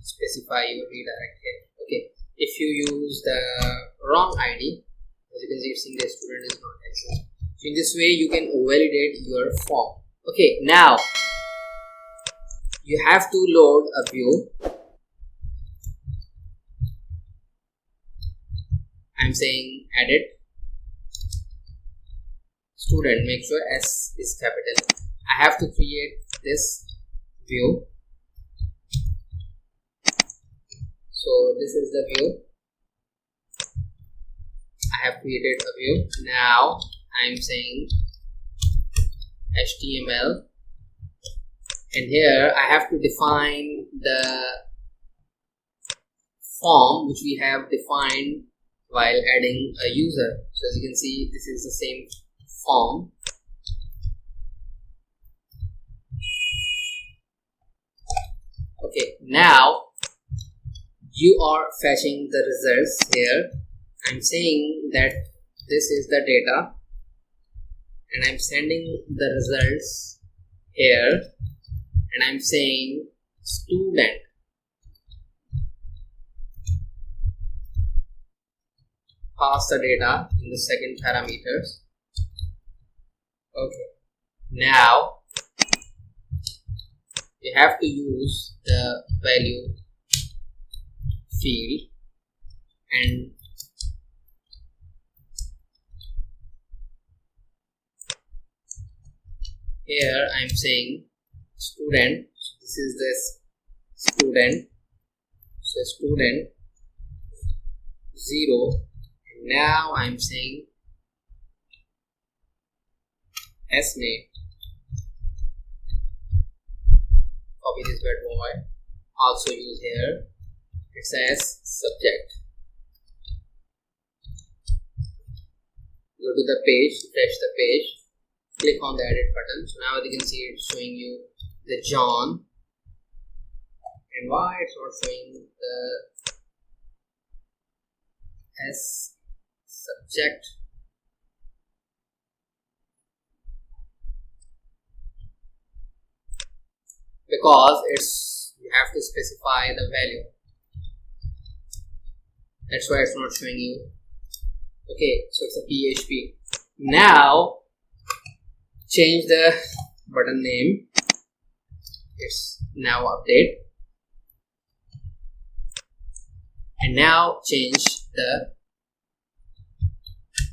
Specify your redirect here. Okay. If you use the wrong ID, as you can see, it's saying the student is not exist. So in this way, you can validate your form. Okay. Now you have to load a view. I'm saying edit. Student, make sure S is capital. I have to create this view. So this is the view. I have created a view. Now I'm saying HTML, and here I have to define the form which we have defined while adding a user. So as you can see, this is the same form. Okay, now you are fetching the results here. I'm saying that this is the data, and I'm sending the results here, and I'm saying student. Pass the data in the second parameters. Okay, now you have to use the value field, and here I'm saying student. So this is this student. So student 0. And now I'm saying name. Copy this bad boy. Also use here. It says subject. Go to the page, refresh the page, click on the edit button. So now you can see it's showing you the John. And why it's not showing the S subject? Because you have to specify the value. That's why it's not showing you. Okay, so it's a PHP. Now change the button name. It's now update. and now change the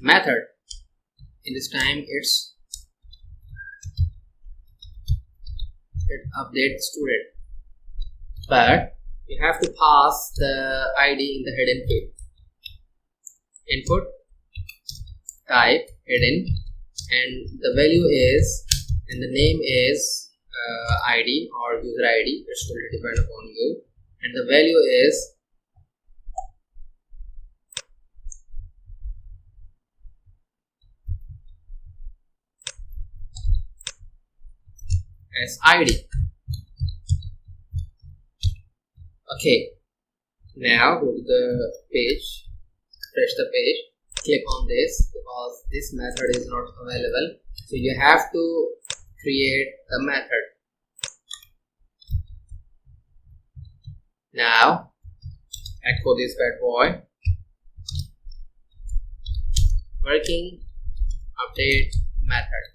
method. In this time it update student, but you have to pass the ID in the hidden field. Input, type hidden, and the value is, and the name is ID or user ID. It's going to depend upon you, and the value is as ID. Okay, now go to the page, refresh the page, click on this because this method is not available, so you have to create the method. Now echo this bad boy, working update method.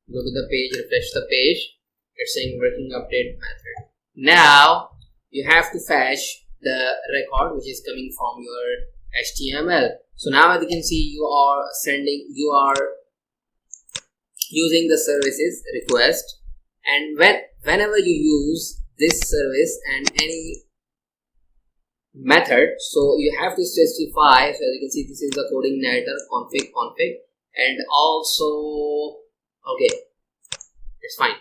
Go to the page, refresh the page, it's saying working update method. Now you have to fetch the record which is coming from your HTML. So now as you can see, you are using the services request, and whenever you use this service and any method, so you have to specify. So as you can see, this is the Codeigniter config, and also okay, it's fine.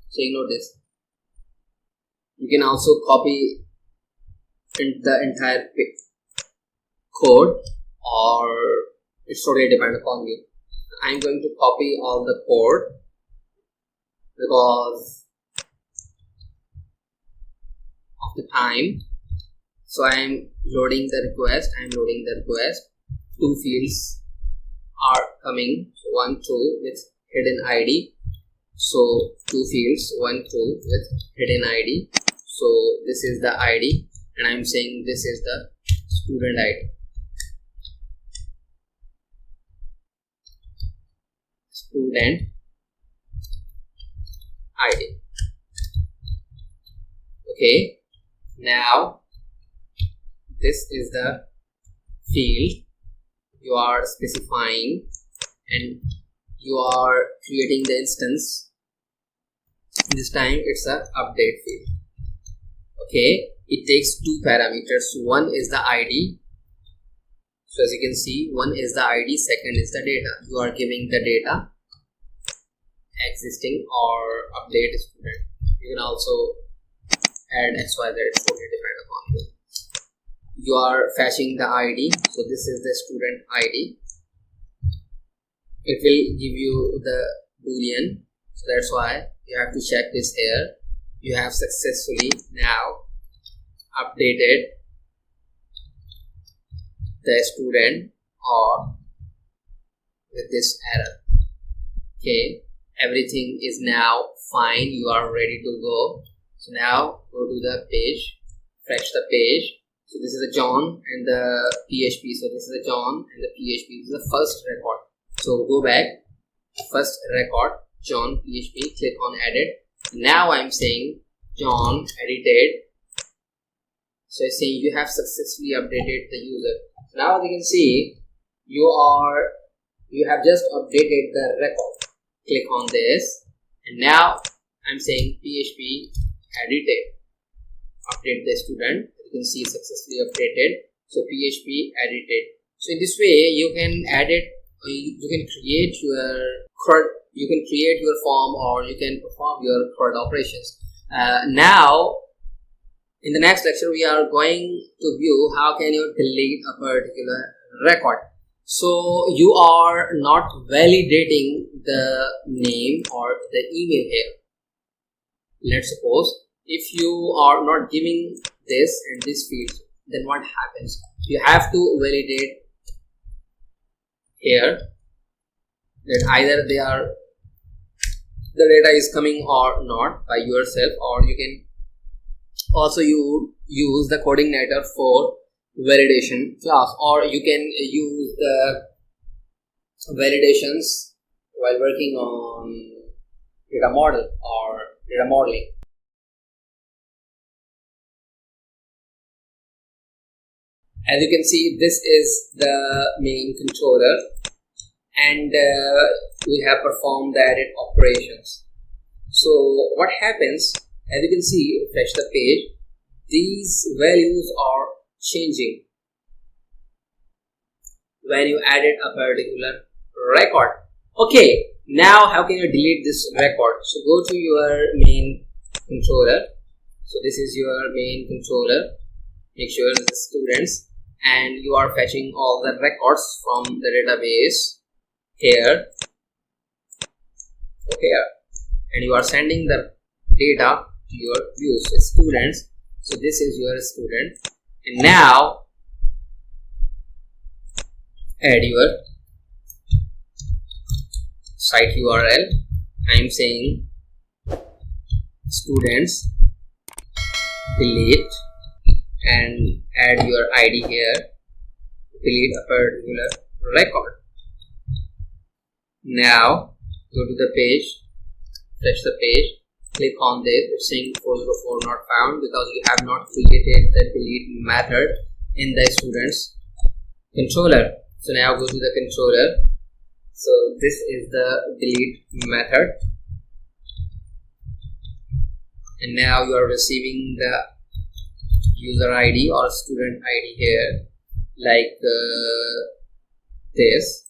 So ignore this. You can also copy the entire code, or it's totally dependent upon you. I'm going to copy all the code because of the time. So I'm loading the request. Two fields are coming, 1, 2 with hidden ID. So two fields, 1, 2 with hidden ID. So this is the ID, and I'm saying this is the student ID. Student ID. Okay, now this is the field you are specifying, and you are creating the instance. This time it's a update field. Okay, it takes two parameters. One is the ID. So as you can see, one is the ID, second is the data. You are giving the data, existing or update student. You can also add XYZ, it's totally depend upon you. You are fetching the ID. So this is the student ID. It will give you the boolean. So that's why you have to check this here. You have successfully now updated the student or with this error. Okay, everything is now fine. You are ready to go. So now go to the page, refresh the page. So this is a John and the PHP. So this is a John and the PHP. This is the first record. So go back, first record, John PHP, click on edit. Now I'm saying John edited. So it's saying you have successfully updated the user. So now as you can see, you have just updated the record. Click on this, and now I'm saying PHP edited. Update the student. You can see successfully updated. So PHP edited. So in this way you can edit. You can create your CRUD, you can create your form, or you can perform your CRUD operations. Now, in the next lecture, we are going to view how can you delete a particular record. So you are not validating the name or the email here. Let's suppose if you are not giving this and this field, then what happens? You have to validate here that either the data is coming or not by yourself, or you can also use the Codeigniter for validation class, or you can use the validations while working on data model or data modeling. As you can see, this is the main controller, and we have performed the edit operations. So what happens, as you can see, refresh the page, these values are changing when you added a particular record. Okay, now how can you delete this record? So go to your main controller. So this is your main controller. Make sure this is students, and you are fetching all the records from the database here, and you are sending the data to your views, students. So this is your student, and now add your site URL. I am saying students, delete, and add your ID here, delete a particular record. Now go to the page, refresh the page, click on this. It's saying 404 not found because you have not created the delete method in the students controller. So now go to the controller. So this is the delete method, and now you are receiving the user ID or student ID here, like this,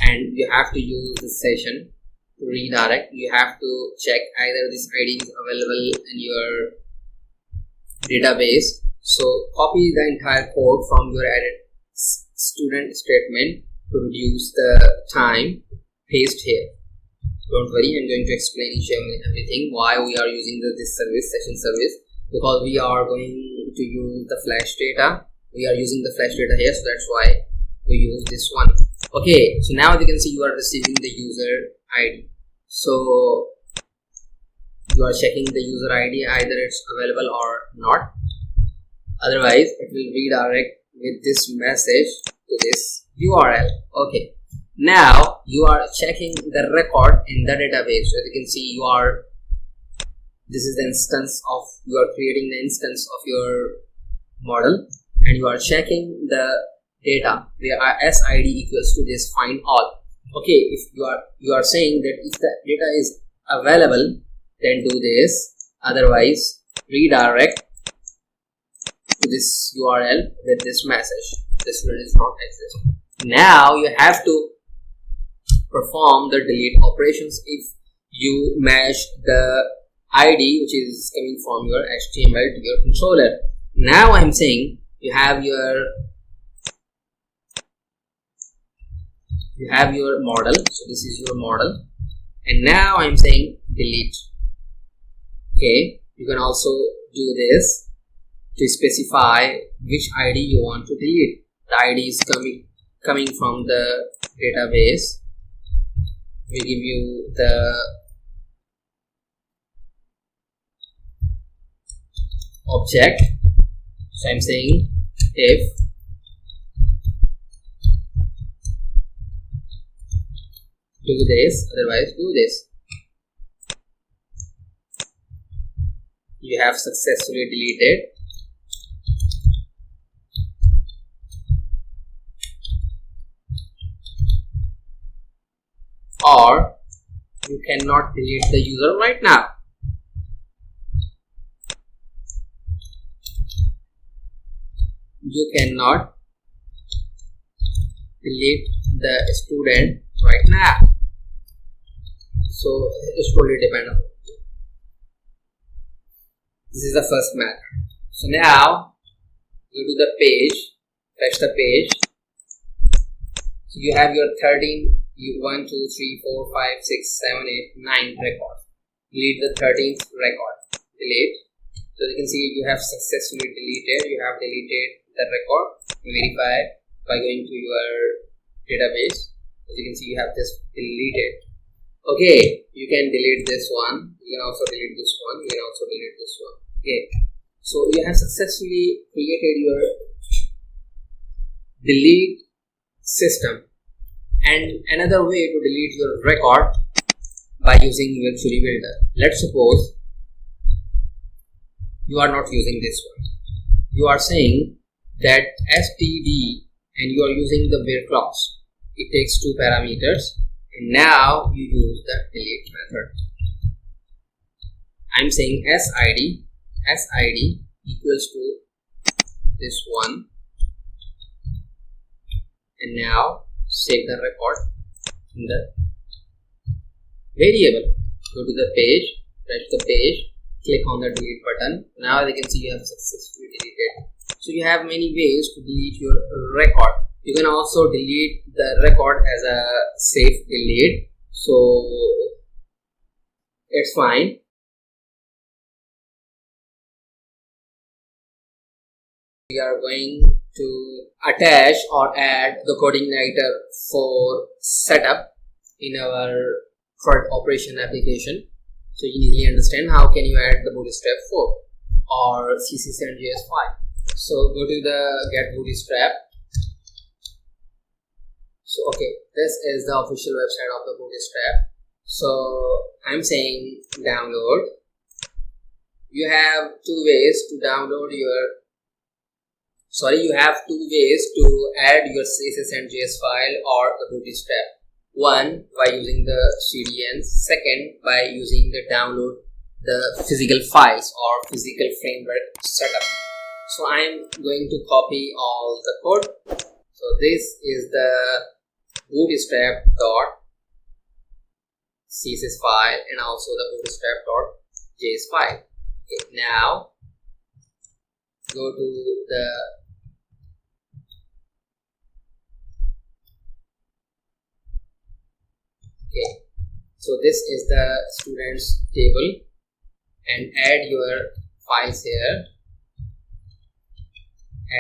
and you have to use this session to redirect. You have to check either this ID is available in your database. So copy the entire code from your edit student statement to reduce the time, paste here. Don't worry, I'm going to explain each and everything why we are using this service, session service, because we are going to use the flash data. We are using the flash data here, so that's why we use this one. Okay, so now you can see you are receiving the user ID. So you are checking the user ID, either it's available or not. Otherwise, it will redirect with this message to this URL. Okay, now you are checking the record in the database. So as you can see, this is the instance of, you are creating the instance of your model, and you are checking the data where SID equals to this find all. Okay, if you are saying that if the data is available, then do this. Otherwise, redirect to this URL with this message. This one is not exist. Now you have to perform the delete operations if you match the ID which is coming from your HTML to your controller. Now I'm saying you have your model. So this is your model, and now I'm saying delete. Okay, you can also do this to specify which ID you want to delete. The ID is coming from the database. We give you the object. So I'm saying if do this, otherwise do this. You have successfully deleted. Or you cannot delete the user right now. You cannot delete the student right now. So it's totally dependent on you. This is the first method. So now go to the page, refresh the page. So you have your 13, 1, 2, 3, 4, 5, 6, 7, 8, 9 records. Delete the 13th record. Delete. So you can see you have successfully deleted. You have deleted the record. Verify by going to your database. As you can see, you have just deleted. Okay, you can delete this one. You can also delete this one. You can also delete this one. Okay, so you have successfully created your delete system. And another way to delete your record by using your query builder. Let's suppose you are not using this one. You are saying that std and you are using the where clause. It takes two parameters, and now you use the delete method. I'm saying sid equals to this one, and now save the record in the variable. Go to the page, refresh the page, click on the delete button. Now you can see you have successfully deleted. So you have many ways to delete your record. You can also delete the record as a safe delete, so it's fine. We are going to attach or add the Codeigniter for setup in our Crud operation application, so you easily understand how can you add the Bootstrap 4 or CSS and JS file. So go to the get Bootstrap. So okay, this is the official website of the Bootstrap. So I'm saying download. You have two ways to download your you have two ways to add your CSS and JS file or the Bootstrap. One, by using the CDNs. Second, by using the download the physical files or physical framework setup. So I'm going to copy all the code. So this is the bootstrap.css file and also the bootstrap.js file. Okay, now go to the so this is the students table, and add your files here.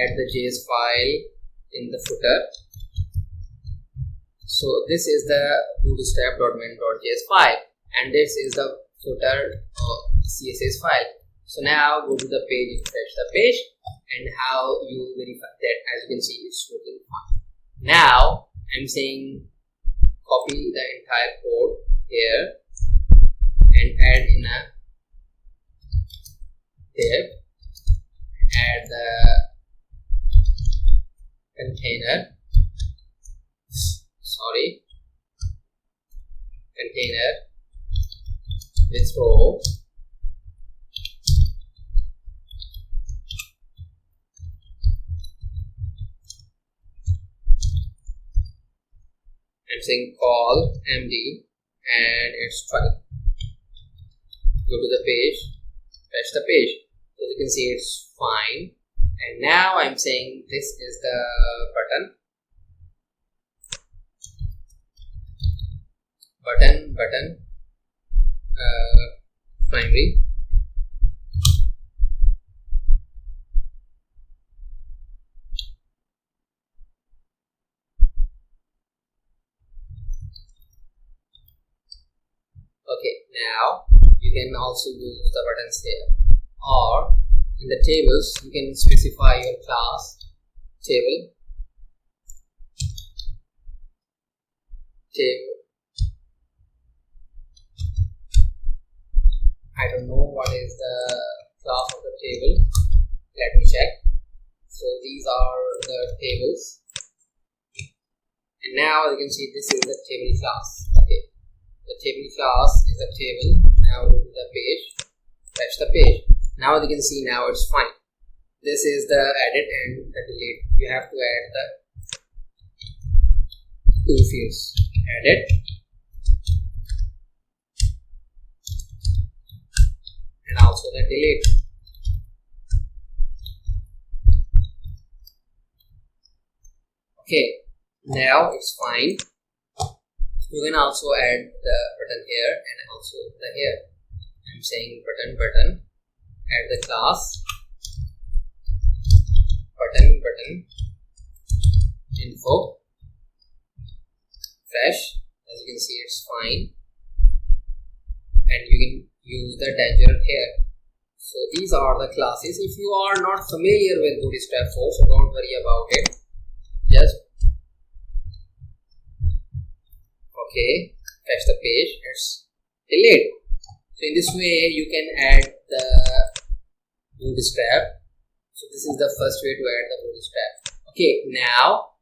Add the JS file in the footer. So this is the bootstrap.main.js file, and this is the footer CSS file. So now go to the page, refresh the page, and how you verify that, as you can see, it's working fine. Now I'm saying copy the entire code here and add in a div, add the container with row, I'm saying call md and it's try. Go to the page, refresh the page. As you can see, it's fine. And now I'm saying this is the button primary. Okay, now you can also use the buttons here, or in the tables you can specify your class table. I don't know what is the class of the table. Let me check. So these are the tables, and now you can see this is the table class. Okay, the table class is the table. Now go to the page, refresh the page. Now you can see now it's fine. This is the edit and the delete. You have to add the two fields, edit and also the delete. Okay, now it's fine. You can also add the button here and also the here. I'm saying button, add the class button info, fresh. As you can see, it's fine, and you can use the danger here. So these are the classes. If you are not familiar with Bootstrap 4, so don't worry about it. Just okay, refresh the page, it's delete. So in this way you can add the Bootstrap So this is the first way to add the Bootstrap. Okay, now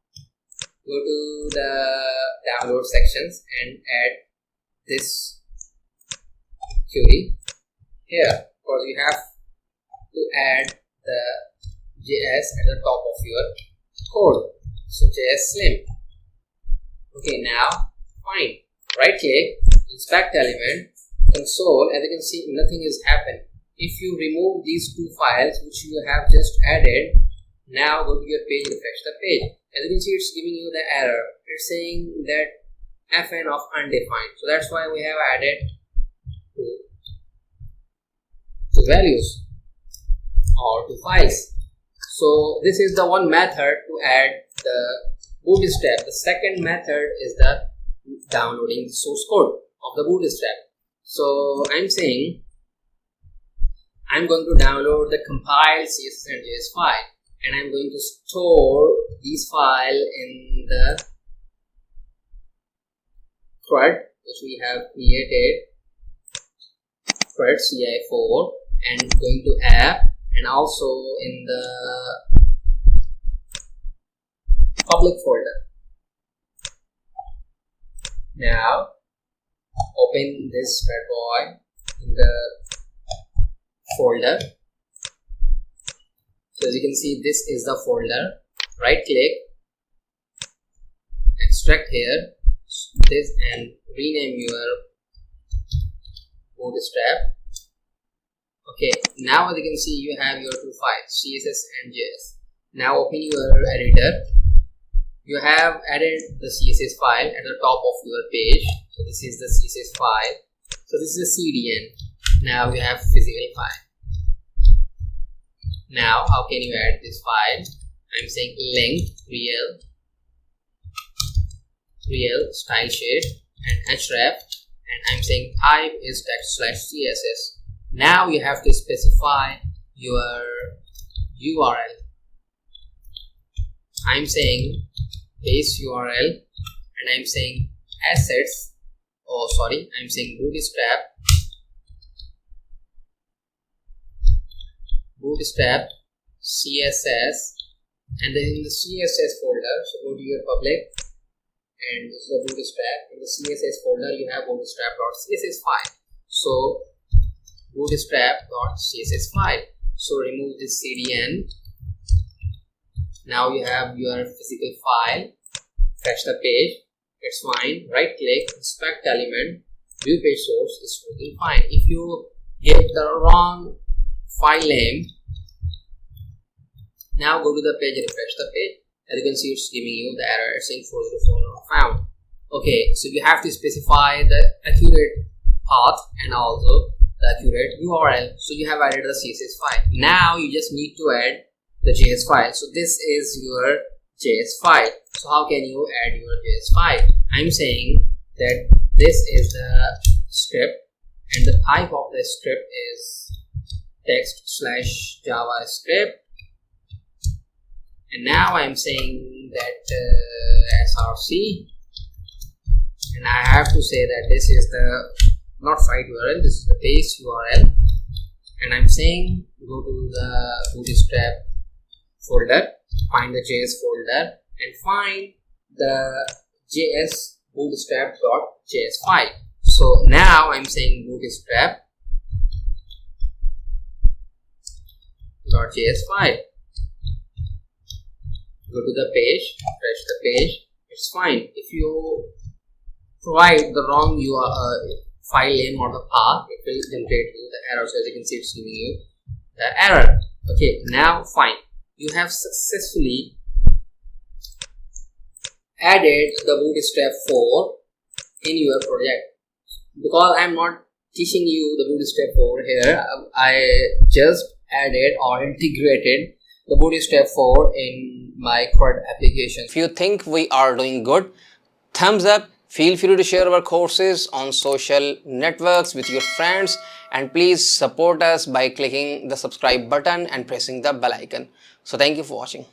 go to the download sections and add this query here. Of course, you have to add the JS at the top of your code. So JS slim. Okay, now fine. Right click, inspect element, console. As you can see, nothing is happened. If you remove these two files which you have just added, now go to your page, refresh the page. As you can see, it's giving you the error. It's saying that fn of undefined. So that's why we have added two values or two files. So this is the one method to add the Bootstrap. The second method is the downloading the source code of the Bootstrap. So I'm saying I'm going to download the compiled CSS and JS file, and I'm going to store these files in the Crud which we have created, Crud CI4, and going to app, and also in the public folder. Now open this bad boy in the folder. So as you can see, this is the folder. Right click, extract here this and rename your Bootstrap. Okay, now as you can see, you have your two files, CSS and JS. Now open your editor. You have added the CSS file at the top of your page. So this is the CSS file. So this is the CDN. Now you have physical file. Now how can you add this file? I'm saying length real style sheet and href, and I'm saying type is text/css. Now you have to specify your URL. I'm saying base URL, and I'm saying assets. Oh, sorry, I'm saying Bootstrap CSS, and then in the CSS folder, so go to your public, and this is the Bootstrap. In the CSS folder, you have bootstrap.css file. So bootstrap.css file. So remove this CDN. Now you have your physical file. Refresh the page. It's fine. Right click, inspect element, view page source is working fine. If you give the wrong file name, now go to the page, refresh the page. As you can see, it's giving you the error saying 404 not found. Okay, so you have to specify the accurate path and also the accurate URL. So you have added the CSS file. Now you just need to add the JS file. So this is your JS file. So how can you add your JS file? I'm saying that this is the script, and the type of the script is text/JavaScript. And now I'm saying that src, and I have to say that this is the not site URL, this is the base URL, and I'm saying go to the Bootstrap folder, find the JS folder, and find the JS bootstrap.js file. So now I'm saying bootstrap.js file. Go to the page, refresh the page, it's fine. If you provide the wrong file name or the path, it will generate you the error. So as you can see, it's giving you the error. Okay, now fine. You have successfully added the Bootstrap 4 in your project. Because I'm not teaching you the Bootstrap 4 here, I just added or integrated the Bootstrap 4 in my Crud application. If you think we are doing good, thumbs up. Feel free to share our courses on social networks with your friends, and please support us by clicking the subscribe button and pressing the bell icon. So thank you for watching.